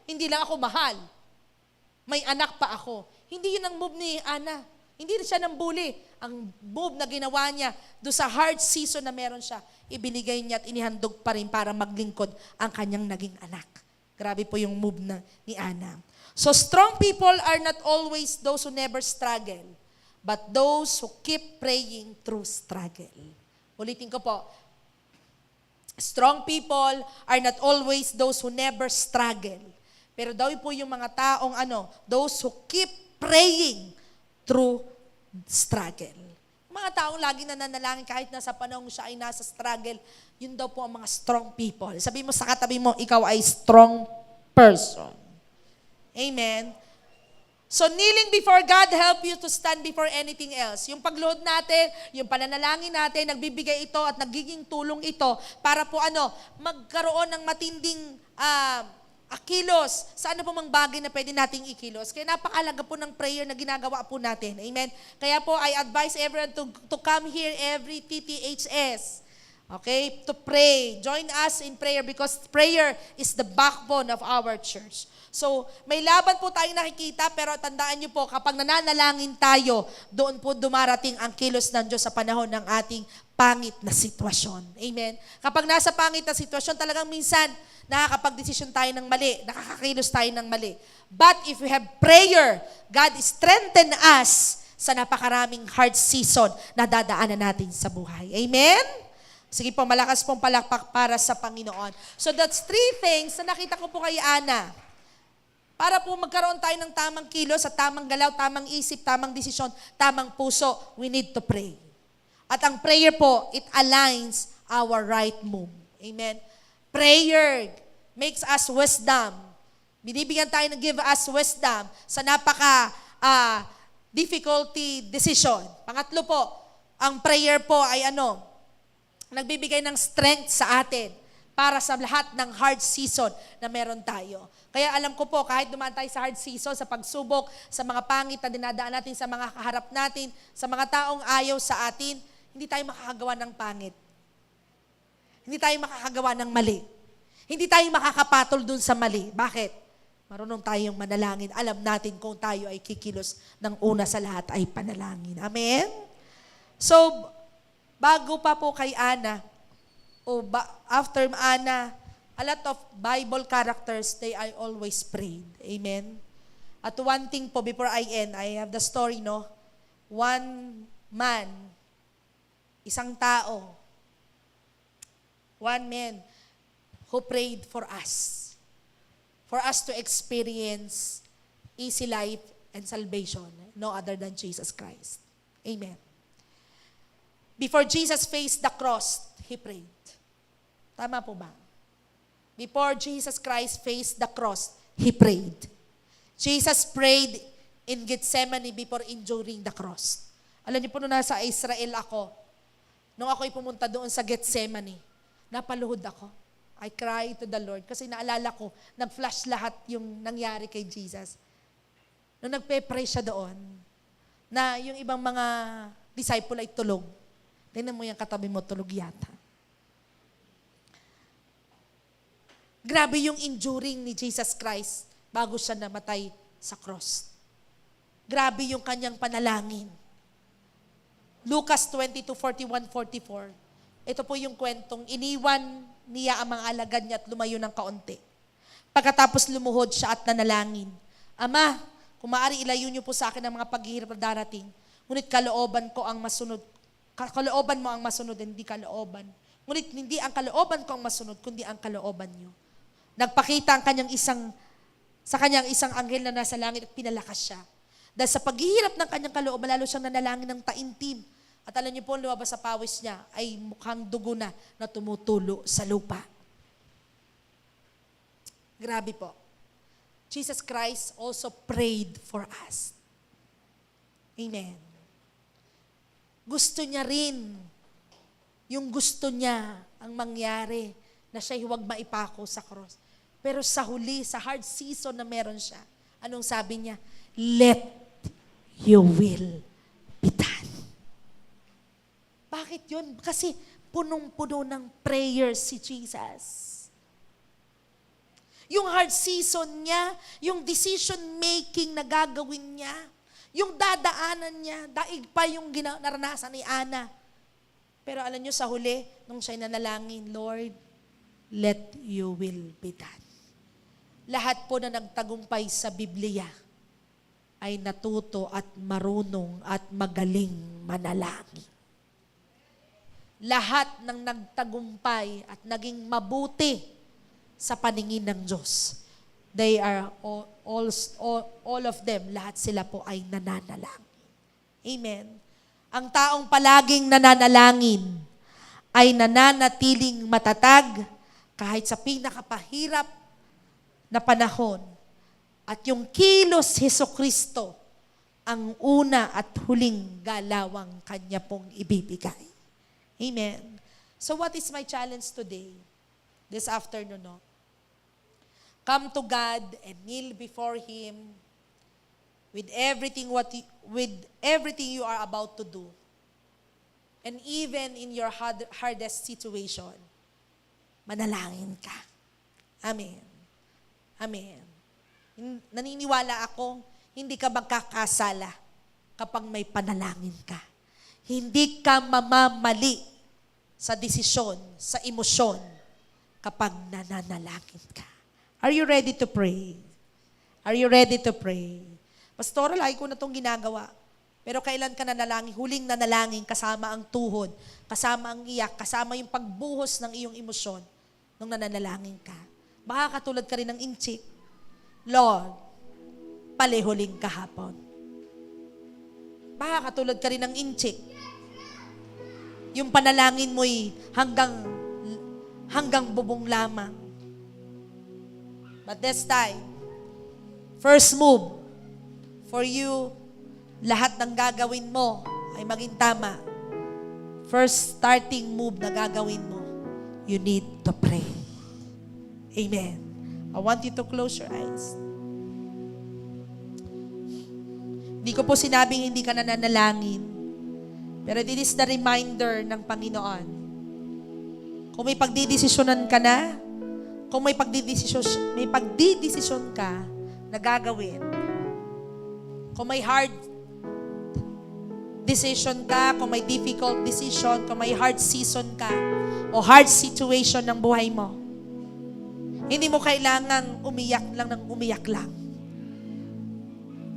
hindi lang ako mahal. May anak pa ako. Hindi yun ang move ni Ana. Hindi siya nang bully. Ang move na ginawa niya do sa hard season na meron siya, ibinigay niya at inihandog pa rin para maglingkod ang kanyang naging anak. Grabe po yung move ni Ana. So strong people are not always those who never struggle, but those who keep praying through struggle. Ulitin ko po. Strong people are not always those who never struggle. Pero daw po yung mga taong those who keep praying through struggle. Mga taong lagi nananalangin kahit nasa panahon siya ay nasa struggle, yun daw po ang mga strong people. Sabi mo sa katabi mo, ikaw ay strong person. Amen? So kneeling before God help you to stand before anything else. Yung pagluhod natin, yung pananalangin natin, nagbibigay ito at nagiging tulong ito para po magkaroon ng matinding kilos sa ano po mang bagay na pwede nating ikilos. Kaya napakalaga po ng prayer na ginagawa po natin. Amen? Kaya po, I advise everyone to come here every TTHS. Okay? To pray. Join us in prayer because prayer is the backbone of our church. So, may laban po tayong nakikita, pero tandaan niyo po, kapag nananalangin tayo, doon po dumarating ang kilos ng Diyos sa panahon ng ating pangit na sitwasyon. Amen? Kapag nasa pangit na sitwasyon, talagang minsan, nakakapag-desisyon tayo ng mali, nakakakilos tayo ng mali. But if we have prayer, God strengthen us sa napakaraming hard season na dadaanan natin sa buhay. Amen? Sige po, malakas pong palakpak para sa Panginoon. So that's 3 things na nakita ko po kay Ana. Para po magkaroon tayo ng tamang kilos at tamang galaw, tamang isip, tamang desisyon, tamang puso, we need to pray. At ang prayer po, it aligns our right move. Amen? Prayer makes us wisdom. Binibigyan tayo ng give us wisdom sa difficulty decision. Pangatlo po, ang prayer po ay nagbibigay ng strength sa atin para sa lahat ng hard season na meron tayo. Kaya alam ko po, kahit dumaan tayo sa hard season, sa pagsubok, sa mga pangit na dinadaan natin, sa mga kaharap natin, sa mga taong ayaw sa atin, hindi tayo makakagawa ng pangit. Hindi tayo makakagawa ng mali. Hindi tayo makakapatol dun sa mali. Bakit? Marunong tayong manalangin. Alam natin kung tayo ay kikilos ng una sa lahat ay panalangin. Amen? So, bago pa po kay Ana, after Ana, a lot of Bible characters, they are always prayed. Amen? At one thing po, before I end, I have the story, no? One man, isang tao, one man who prayed for us to experience easy life and salvation, no other than Jesus Christ. Amen. Before Jesus faced the cross, He prayed. Tama po ba? Before Jesus Christ faced the cross, He prayed. Jesus prayed in Gethsemane before enduring the cross. Alam niyo po, nung nasa Israel ako, nung ako'y pumunta doon sa Gethsemane, napaluhod ako. I cried to the Lord kasi naalala ko, nag-flash lahat yung nangyari kay Jesus. Nung nagpe-pray siya doon, na yung ibang mga disciple ay tulog. Tingnan mo yung katabi mo, tulog yata. Grabe yung enduring ni Jesus Christ bago siya namatay sa cross. Grabe yung kanyang panalangin. Lucas 22:41-44. Ito po yung kwentong iniwan niya ang mga alagad niya at lumayo ng kaunti. Pagkatapos lumuhod siya at nanalangin, Ama, kung maaari ilayo niyo po sa akin ang mga paghihirap na darating, ngunit kalooban mo ang masunod, hindi kalooban. Ngunit hindi ang kalooban ko ang masunod, kundi ang kalooban niyo. Nagpakita sa kanyang isang anghel na nasa langit at pinalakas siya. Dahil sa paghihirap ng kanyang kalooban, lalo siyang nanalangin ng taimtim. At alam niyo po, lumabas sa pawis niya ay mukhang dugo na tumutulo sa lupa. Grabe po. Jesus Christ also prayed for us. Amen. Gusto niya rin, yung gusto niya ang mangyari na siya'y huwag maipako sa cross. Pero sa huli, sa hard season na meron siya, anong sabi niya? Let your will be done. Bakit yun? Kasi punong-puno ng prayers si Jesus. Yung hard season niya, yung decision making na gagawin niya, yung dadaanan niya, daig pa yung naranasan ni Ana. Pero alam niyo sa huli, nung siya'y nanalangin, Lord, let your will be done. Lahat po na nagtagumpay sa Biblia ay natuto at marunong at magaling manalangin. Lahat ng nagtagumpay at naging mabuti sa paningin ng Diyos, they are all of them, lahat sila po ay nananalangin. Amen. Ang taong palaging nananalangin ay nananatiling matatag kahit sa pinakapahirap na panahon. At yung kilos Hesukristo ang una at huling galawang kanya pong ibibigay. Amen. So what is my challenge today? This afternoon, no? Come to God and kneel before Him with everything you are about to do. And even in your hardest situation, manalangin ka. Amen. Amen. Naniniwala ako, hindi ka magkakasala kapag may panalangin ka. Hindi ka mamamali sa desisyon, sa emosyon kapag nananalangin ka. Are you ready to pray? Are you ready to pray? Pastora, lagi ko na itong ginagawa. Pero kailan ka nanalangin? Huling nanalangin kasama ang tuhod, kasama ang iyak, kasama yung pagbuhos ng iyong emosyon nung nananalangin ka. Baka katulad ka rin ng inchik. Lord, palihuling kahapon. Baka katulad ka rin ng inchik. Yung panalangin mo'y hanggang bubong lamang. But this time, first move, for you, lahat ng gagawin mo ay maging tama. First starting move na gagawin mo, you need to pray. Amen. I want you to close your eyes. Hindi ko po sinabing hindi ka nananalangin, pero it is the reminder ng Panginoon. Kung may pagdidesisyonan ka na, kung may pagdidesisyon ka na gagawin, kung may hard decision ka, kung may difficult decision, kung may hard season ka, o hard situation ng buhay mo, Hindi mo kailangang umiyak lang ng umiyak lang.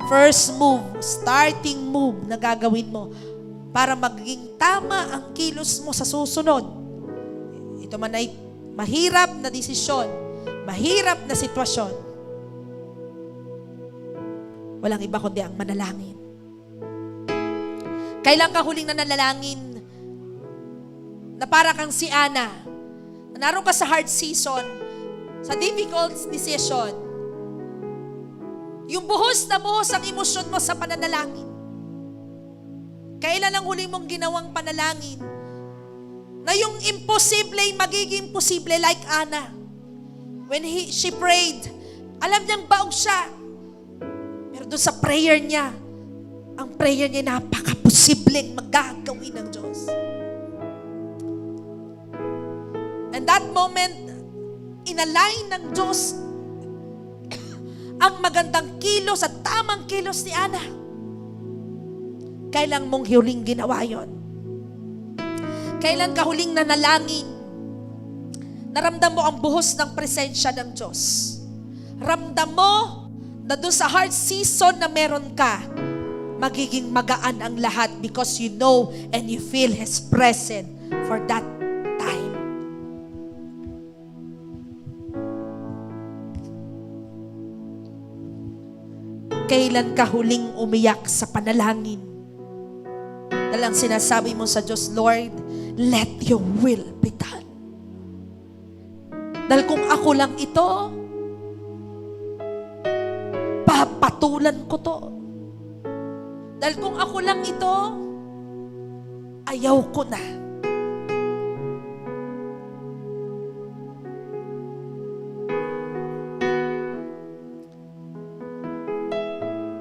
First move, starting move na gagawin mo para maging tama ang kilos mo sa susunod. Ito man ay mahirap na desisyon, mahirap na sitwasyon. Walang iba kundi ang manalangin. Kailan ka huling nanalangin na para kang si Ana, na naroon ka sa hard season, sa difficult decision, yung buhos na buhos ang emosyon mo sa pananalangin. Kailan ang huli mong ginawang panalangin na yung imposible ay magiging posible like Ana? When she prayed, alam niyang baog siya. Pero doon sa prayer niya, ang prayer niya napaka-posibleng magagawin ng Diyos. And that moment, inalign ng Diyos ang magandang kilos at tamang kilos ni Ana. Kailan mong huling ginawa yon? Kailan ka huling nanalangin? Naramdam mo ang buhos ng presensya ng Diyos. Ramdam mo na doon sa hard season na meron ka, magiging magaan ang lahat because you know and you feel His presence for that time. Kailan ka huling umiyak sa panalangin? Dahil ang sinasabi mo sa Diyos, Lord, let your will be done. Dahil kung ako lang ito, papatulan ko to. Dahil kung ako lang ito, ayaw ko na.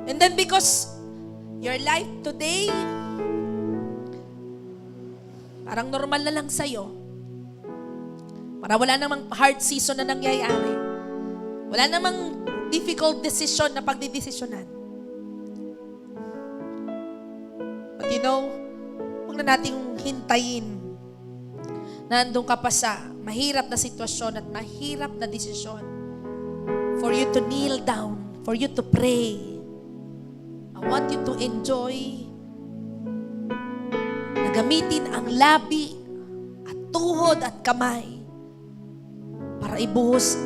And then because your life today, parang normal na lang sa'yo. Para wala namang hard season na nangyayari. Wala namang difficult decision na pagdidesisyonan. But you know, huwag na nating hintayin na andun ka pa sa mahirap na sitwasyon at mahirap na desisyon for you to kneel down, for you to pray. I want you to enjoy na gamitin ang labi at tuhod at kamay para ibuhos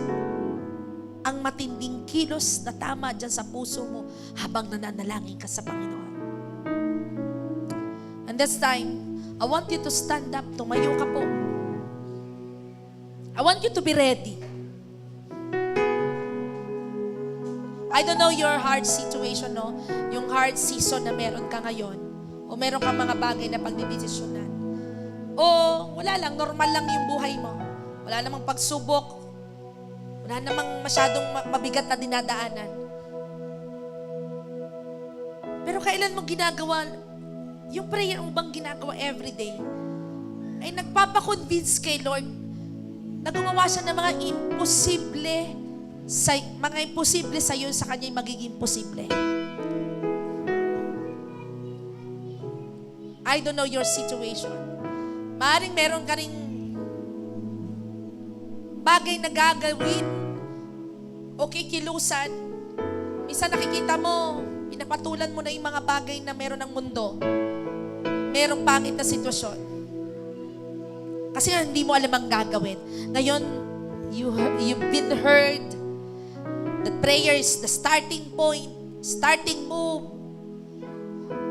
ang matinding kilos na tama dyan sa puso mo habang nananalangin ka sa Panginoon. And this time, I want you to stand up. Tumayo ka po. I want you to be ready. I don't know your hard situation, no? Yung hard season na meron ka ngayon. O meron ka mga bagay na pagdidesisyonan. O wala lang, normal lang yung buhay mo. Wala namang pagsubok. Wala namang masyadong mabigat na dinadaanan. Pero kailan mo ginagawa, yung prayer mo bang ginagawa everyday, ay nagpapakonvince kay Lord na gumawa siya ng mga imposible sa iyo, sa Kanya magiging posible. I don't know your situation. Maaaring meron ka rin bagay na gagawin o kikilusan. Minsan nakikita mo, pinapatulan mo na yung mga bagay na meron ng mundo. Merong pangit na sitwasyon. Kasi hindi mo alam ang gagawin. Ngayon, you've been heard. The prayer is the starting point, starting move,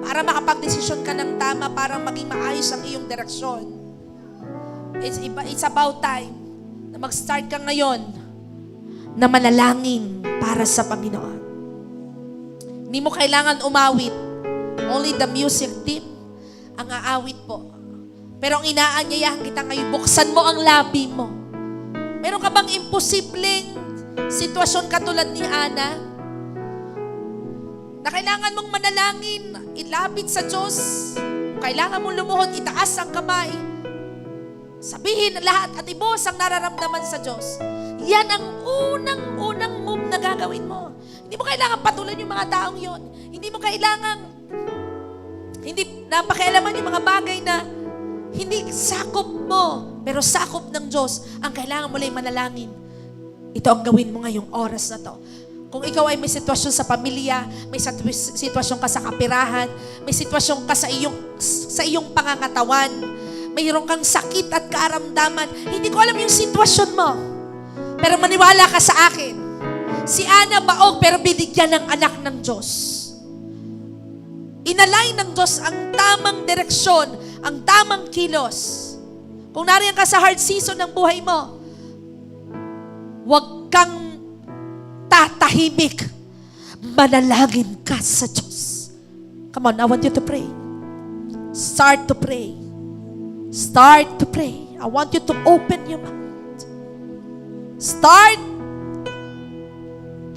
para makapag-desisyon ka ng tama, para maging maayos ang iyong direksyon. It's about time na mag-start ka ngayon na manalangin para sa Panginoon. Hindi mo kailangan umawit. Only the music team ang aawit po. Pero ang inaanyayahan kita ngayon, buksan mo ang labi mo. Meron ka bang imposibleng sitwasyon katulad ni Ana na kailangan mong manalangin, ilapit sa Diyos, kailangan mong lumuhod, itaas ang kamay, sabihin lahat at ibuhos ang nararamdaman sa Diyos. Yan ang unang move na gagawin mo. Hindi mo kailangan patulan yung mga taong yon. Hindi mo kailangan, hindi napakialaman yung mga bagay na hindi sakop mo, pero sakop ng Diyos. Ang kailangan mo lang manalangin Ito ang gawin mo ngayong oras na to. Kung ikaw ay may sitwasyon sa pamilya, may sitwasyon ka sa kapirahan, may sitwasyon ka sa iyong pangangatawan, mayroon kang sakit at karamdaman, hindi ko alam yung sitwasyon mo. Pero maniwala ka sa akin. Si Ana baog pero binigyan ng anak ng Diyos. Inalay ng Diyos ang tamang direksyon, ang tamang kilos. Kung nariyan ka sa hard season ng buhay mo, huwag kang tatahimik. Manalangin ka sa Diyos. Come on, I want you to pray. Start to pray. Start to pray. I want you to open your mouth. Start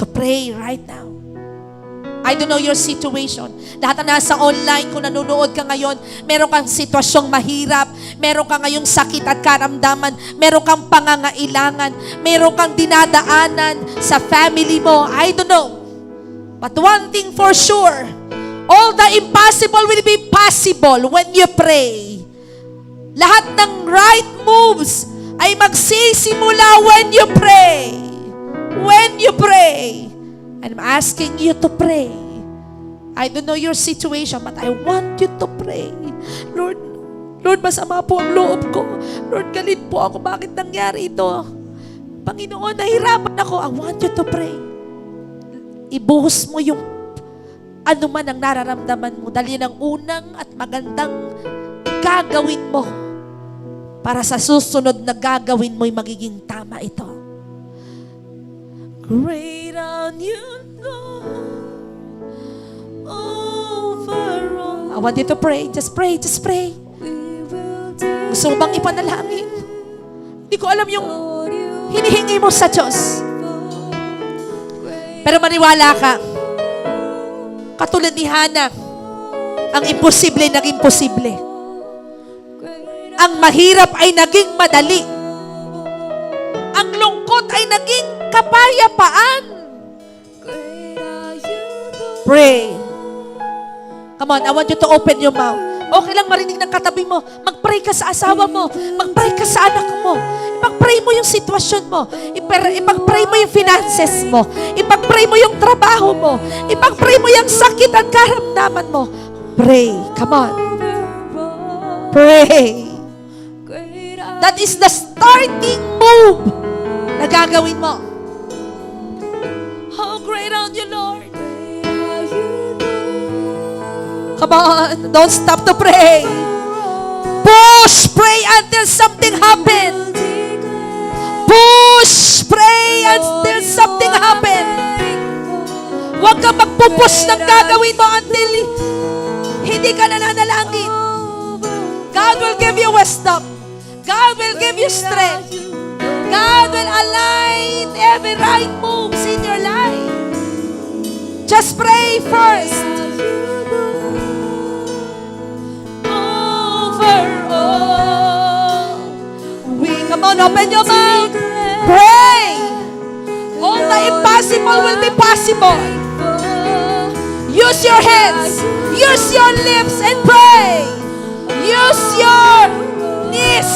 to pray right now. I don't know your situation. Lahat na nasa online, kung nanonood ka ngayon, meron kang sitwasyong mahirap, meron kang ngayong sakit at karamdaman, meron kang pangangailangan, meron kang dinadaanan sa family mo. I don't know. But one thing for sure, all the impossible will be possible when you pray. Lahat ng right moves ay magsisimula when you pray. When you pray. And I'm asking you to pray. I don't know your situation, but I want you to pray. Lord, masama po ang loob ko. Lord, galit po ako. Bakit nangyari ito? Panginoon, nahirapan ako. I want you to pray. Ibuhos mo yung ano man ang nararamdaman mo. Dahil yun ang unang at magandang gagawin mo para sa susunod na gagawin mo yung magiging tama ito. Great on you, Lord, overall. I want you to pray. Just pray, just pray. Gusto mo bang ipanalangin? Hindi ko alam yung hinihingi mo sa Diyos. Pero maniwala ka, katulad ni Hannah, ang imposible naging posible. Ang mahirap ay naging madali. Ang lungkot ay naging kapayapaan. Pray. Come on, I want you to open your mouth. Okay lang marinig ng katabi mo. Mag-pray ka sa asawa mo. Mag-pray ka sa anak mo. Ipag-pray mo yung sitwasyon mo. Ipag-pray mo yung finances mo. Ipag-pray mo yung trabaho mo. Ipag-pray mo yung sakit at karamdaman mo. Pray. Come on. Pray. That is the starting move na gagawin mo. How great are you, Lord. Come on, don't stop to pray. Push, pray until something happens. Push, pray until something happens. Huwag ka magpupush ng gagawin mo until hindi ka nananalangin. God will give you wisdom. God will give you strength. God will align every right moves in your life. Just pray first. Come on, open your mouth. Pray. All the impossible will be possible. Use your hands. Use your lips and pray. Use your knees.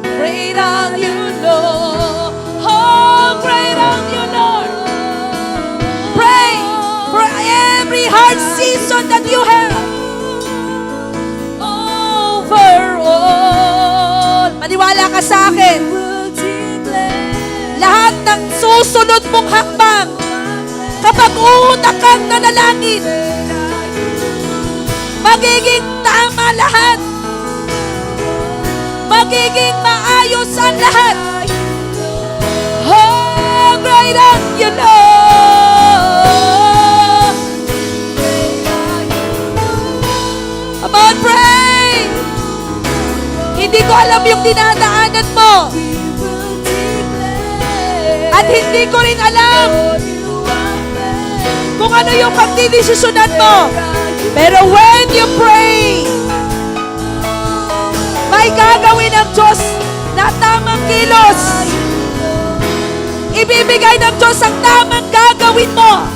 Great are you, Lord. Oh, great are you, Lord. Pray for every hard season that you have. Maniwala ka sa akin. Lahat ng susunod mong hakbang, kapag uuna kang nanalangin, magiging tama lahat. Magiging maayos ang lahat. Oh, great are you, Lord. Come on, pray. Hindi ko alam yung dinadaanan mo. At hindi ko rin alam kung ano yung pagdidesisyonan mo. Pero when you pray, may gagawin ng Diyos na tamang kilos. Ibibigay ng Diyos ang tamang gagawin mo.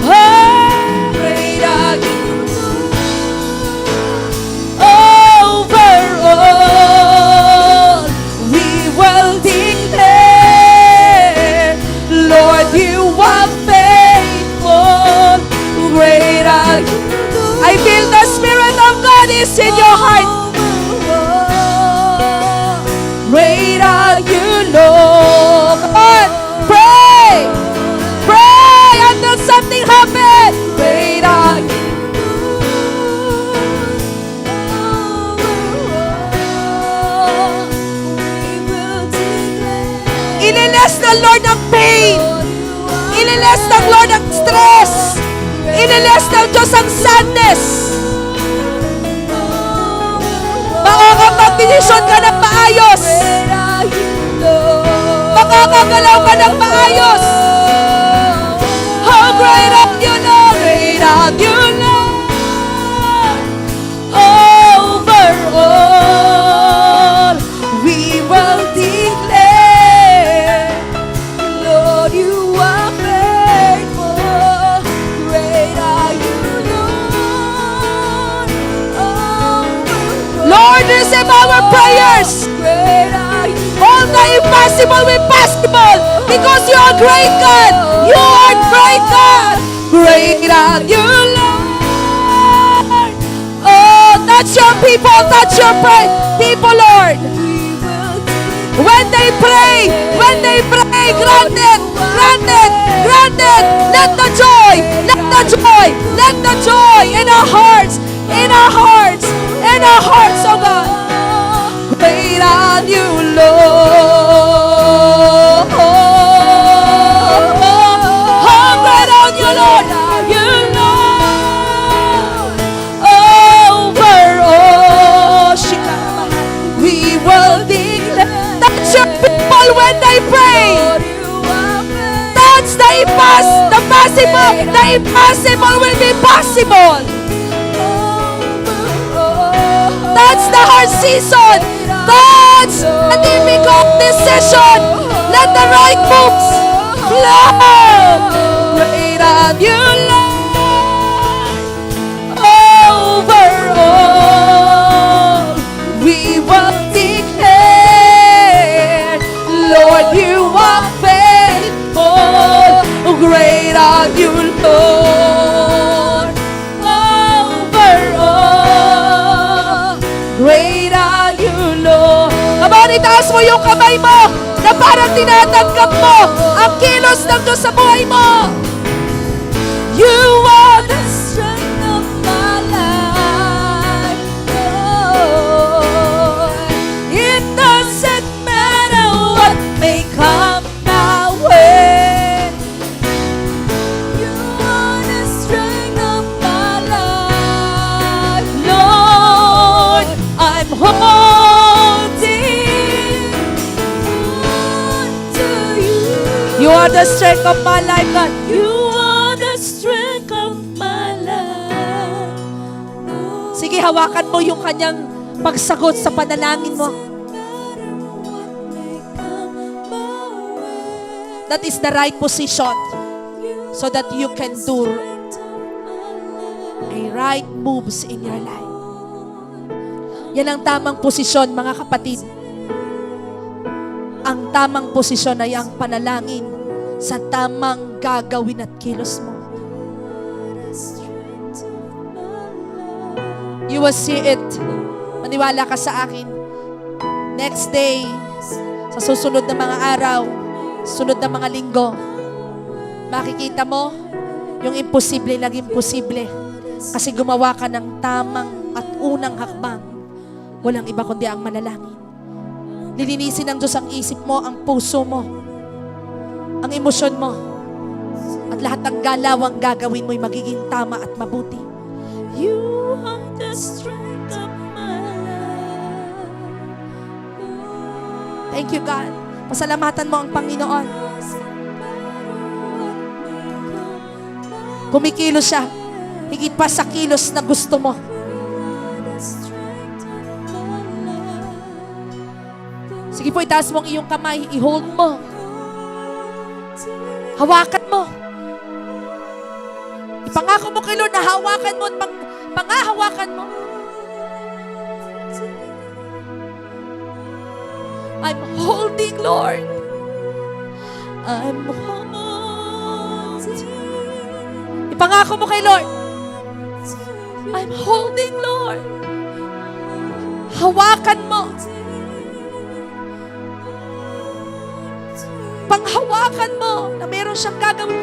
Oh, great are you. Overall, we will declare Ililes ng Lord ang pain. Ililes ng Lord ang stress. Ililes ng Diyos ang sadness. Makakapag-desisyon ka ng maayos. Makakagalaw ka ng maayos. How great are you, Lord? Great are you, Lord. Over all, we will declare, Lord, you are faithful. Great are you, Lord. Lord, receive our prayers. Great are you. All the impossible will be possible because you are great God. You are great God. Great are you, Lord. Oh, touch your people, touch your people, Lord. When they pray, grant it, grant it, grant it. Let the joy, let the joy, let the joy in our hearts, in our hearts, in our hearts, oh God. Great are you, Lord. Oh, great are you, Lord. You, Lord. Over all, we will declare. Touch your people when they pray. Touch the possible. The impossible will be possible. Touch the hard season. Touch the difficult decision. Let the right moves flow. Great are you, Lord. Over all, we will declare, Lord, you are faithful. Great are you, Lord. Over all, great are you, Lord. Kaman, itaas mo yung kamay mo na parang tinatanggap mo ang kilos ng Diyos sa buhay mo. You are the strength of my life, Lord. It doesn't matter what may come my way. You are the strength of my life, Lord. I'm holding on to you. You are the strength of my life, God. You are the strength of my life. Sige, hawakan mo yung kanyang pagsagot sa panalangin mo. That is the right position so that you can do a right moves in your life. Yan ang tamang posisyon, mga kapatid. Ang tamang posisyon ay ang panalangin sa tamang gagawin at kilos mo. You will see it. Maniwala ka sa akin. Next day, sa susunod na mga araw, sunod na mga linggo, makikita mo yung imposible naging posible kasi gumawa ka ng tamang at unang hakbang. Walang iba kundi ang manalangin. Lilinisin ng Diyos ang isip mo, ang puso mo, ang emosyon mo, at lahat ng galawang gagawin mo'y magiging tama at mabuti. You are the strength of my life. Thank you, God. Pasalamatan mo ang Panginoon. Kumikilos siya, higit pa sa kilos na gusto mo. Sige po, itaas mo ang iyong kamay, i-hold mo. Hawakan mo. Ipangako mo kay Lord na hawakan mo at pangahawakan mo. I'm holding, Lord. I'm holding. Ipangako mo kay Lord. I'm holding, Lord. Hawakan mo. Panghawakan mo na meron siyang gagawin.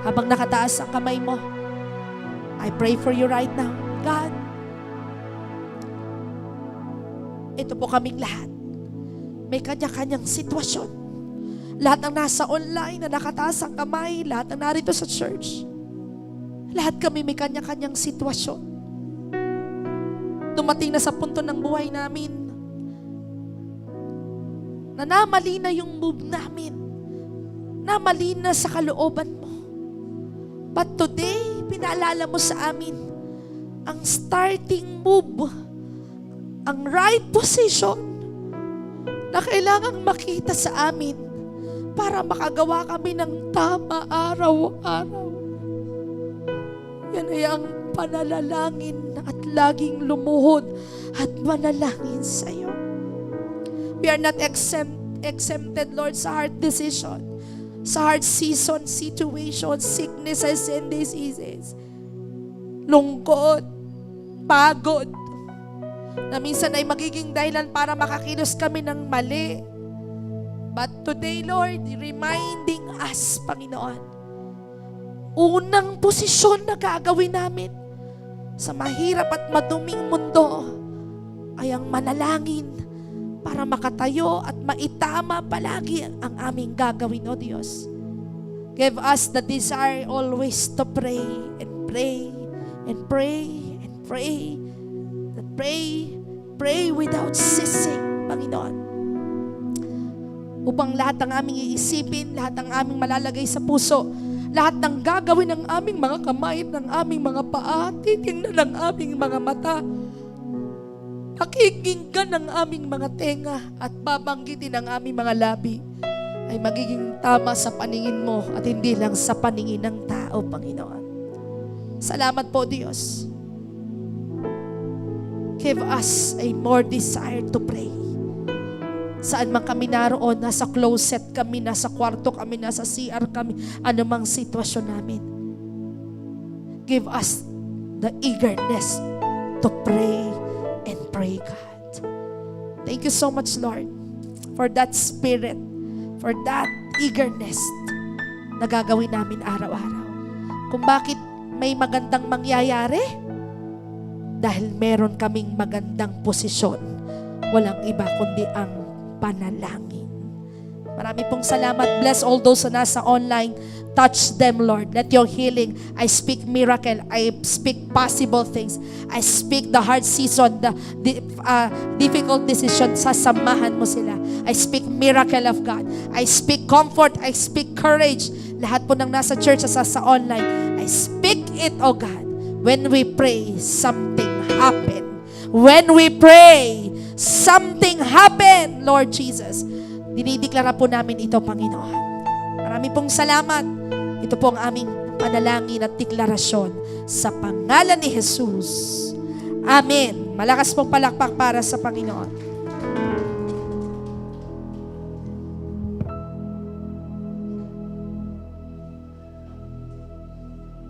Habang nakataas ang kamay mo, I pray for you right now. God, ito po kaming lahat. May kanya-kanyang sitwasyon. Lahat ng nasa online na nakataas ang kamay, lahat ng narito sa church. Lahat kami may kanya-kanyang sitwasyon. Dumating na sa punto ng buhay namin na namali na yung move namin. Namali na sa kalooban mo. But today, pinaalala mo sa amin ang starting move, ang right position na kailangang makita sa amin para makagawa kami ng tama araw-araw. Yan ay ang panalalangin at laging lumuhod at manalangin sa iyo. We are not exempted, Lord, sa hard decision, sa hard season, situation, sicknesses and diseases, lungkot, pagod, na minsan ay magiging dahilan para makakilos kami ng mali. But today, Lord, reminding us, Panginoon, unang posisyon na gagawin namin sa mahirap at maduming mundo ay ang manalangin para makatayo at maitama palagi ang aming gagawin, O Diyos. Give us the desire always to pray and pray and pray and pray. Pray without ceasing, Panginoon. Upang lahat ng aming iisipin, lahat ng aming malalagay sa puso, lahat ng gagawin ng aming mga kamay, ng aming mga paa, titingnan ng aming mga mata, pakikinggan ng aming mga tenga, at babanggitin ng aming mga labi, ay magiging tama sa paningin mo at hindi lang sa paningin ng tao, Panginoon. Salamat po, Diyos. Give us a more desire to pray. Saan man kami naroon, nasa closet kami, nasa kwarto kami, nasa CR kami, anumang sitwasyon namin. Give us the eagerness to pray and pray, God. Thank you so much, Lord, for that spirit, for that eagerness na gagawin namin araw-araw. Kung bakit may magandang mangyayari? Dahil meron kaming magandang posisyon. Walang iba kundi ang panalangin. Marami pong salamat. Bless all those na nasa online. Touch them, Lord. Let your healing. I speak miracle. I speak possible things. I speak the hard season, the difficult decision. Sasamahan mo sila. I speak miracle of God. I speak comfort. I speak courage. Lahat po ng nasa church at sa online. I speak it, oh God. When we pray, something happen. When we pray, something happen, Lord Jesus. Dinideklara po namin ito, Panginoon. Marami pong salamat. Ito po ang aming panalangin at deklarasyon sa pangalan ni Jesus. Amen. Malakas pong palakpak para sa Panginoon.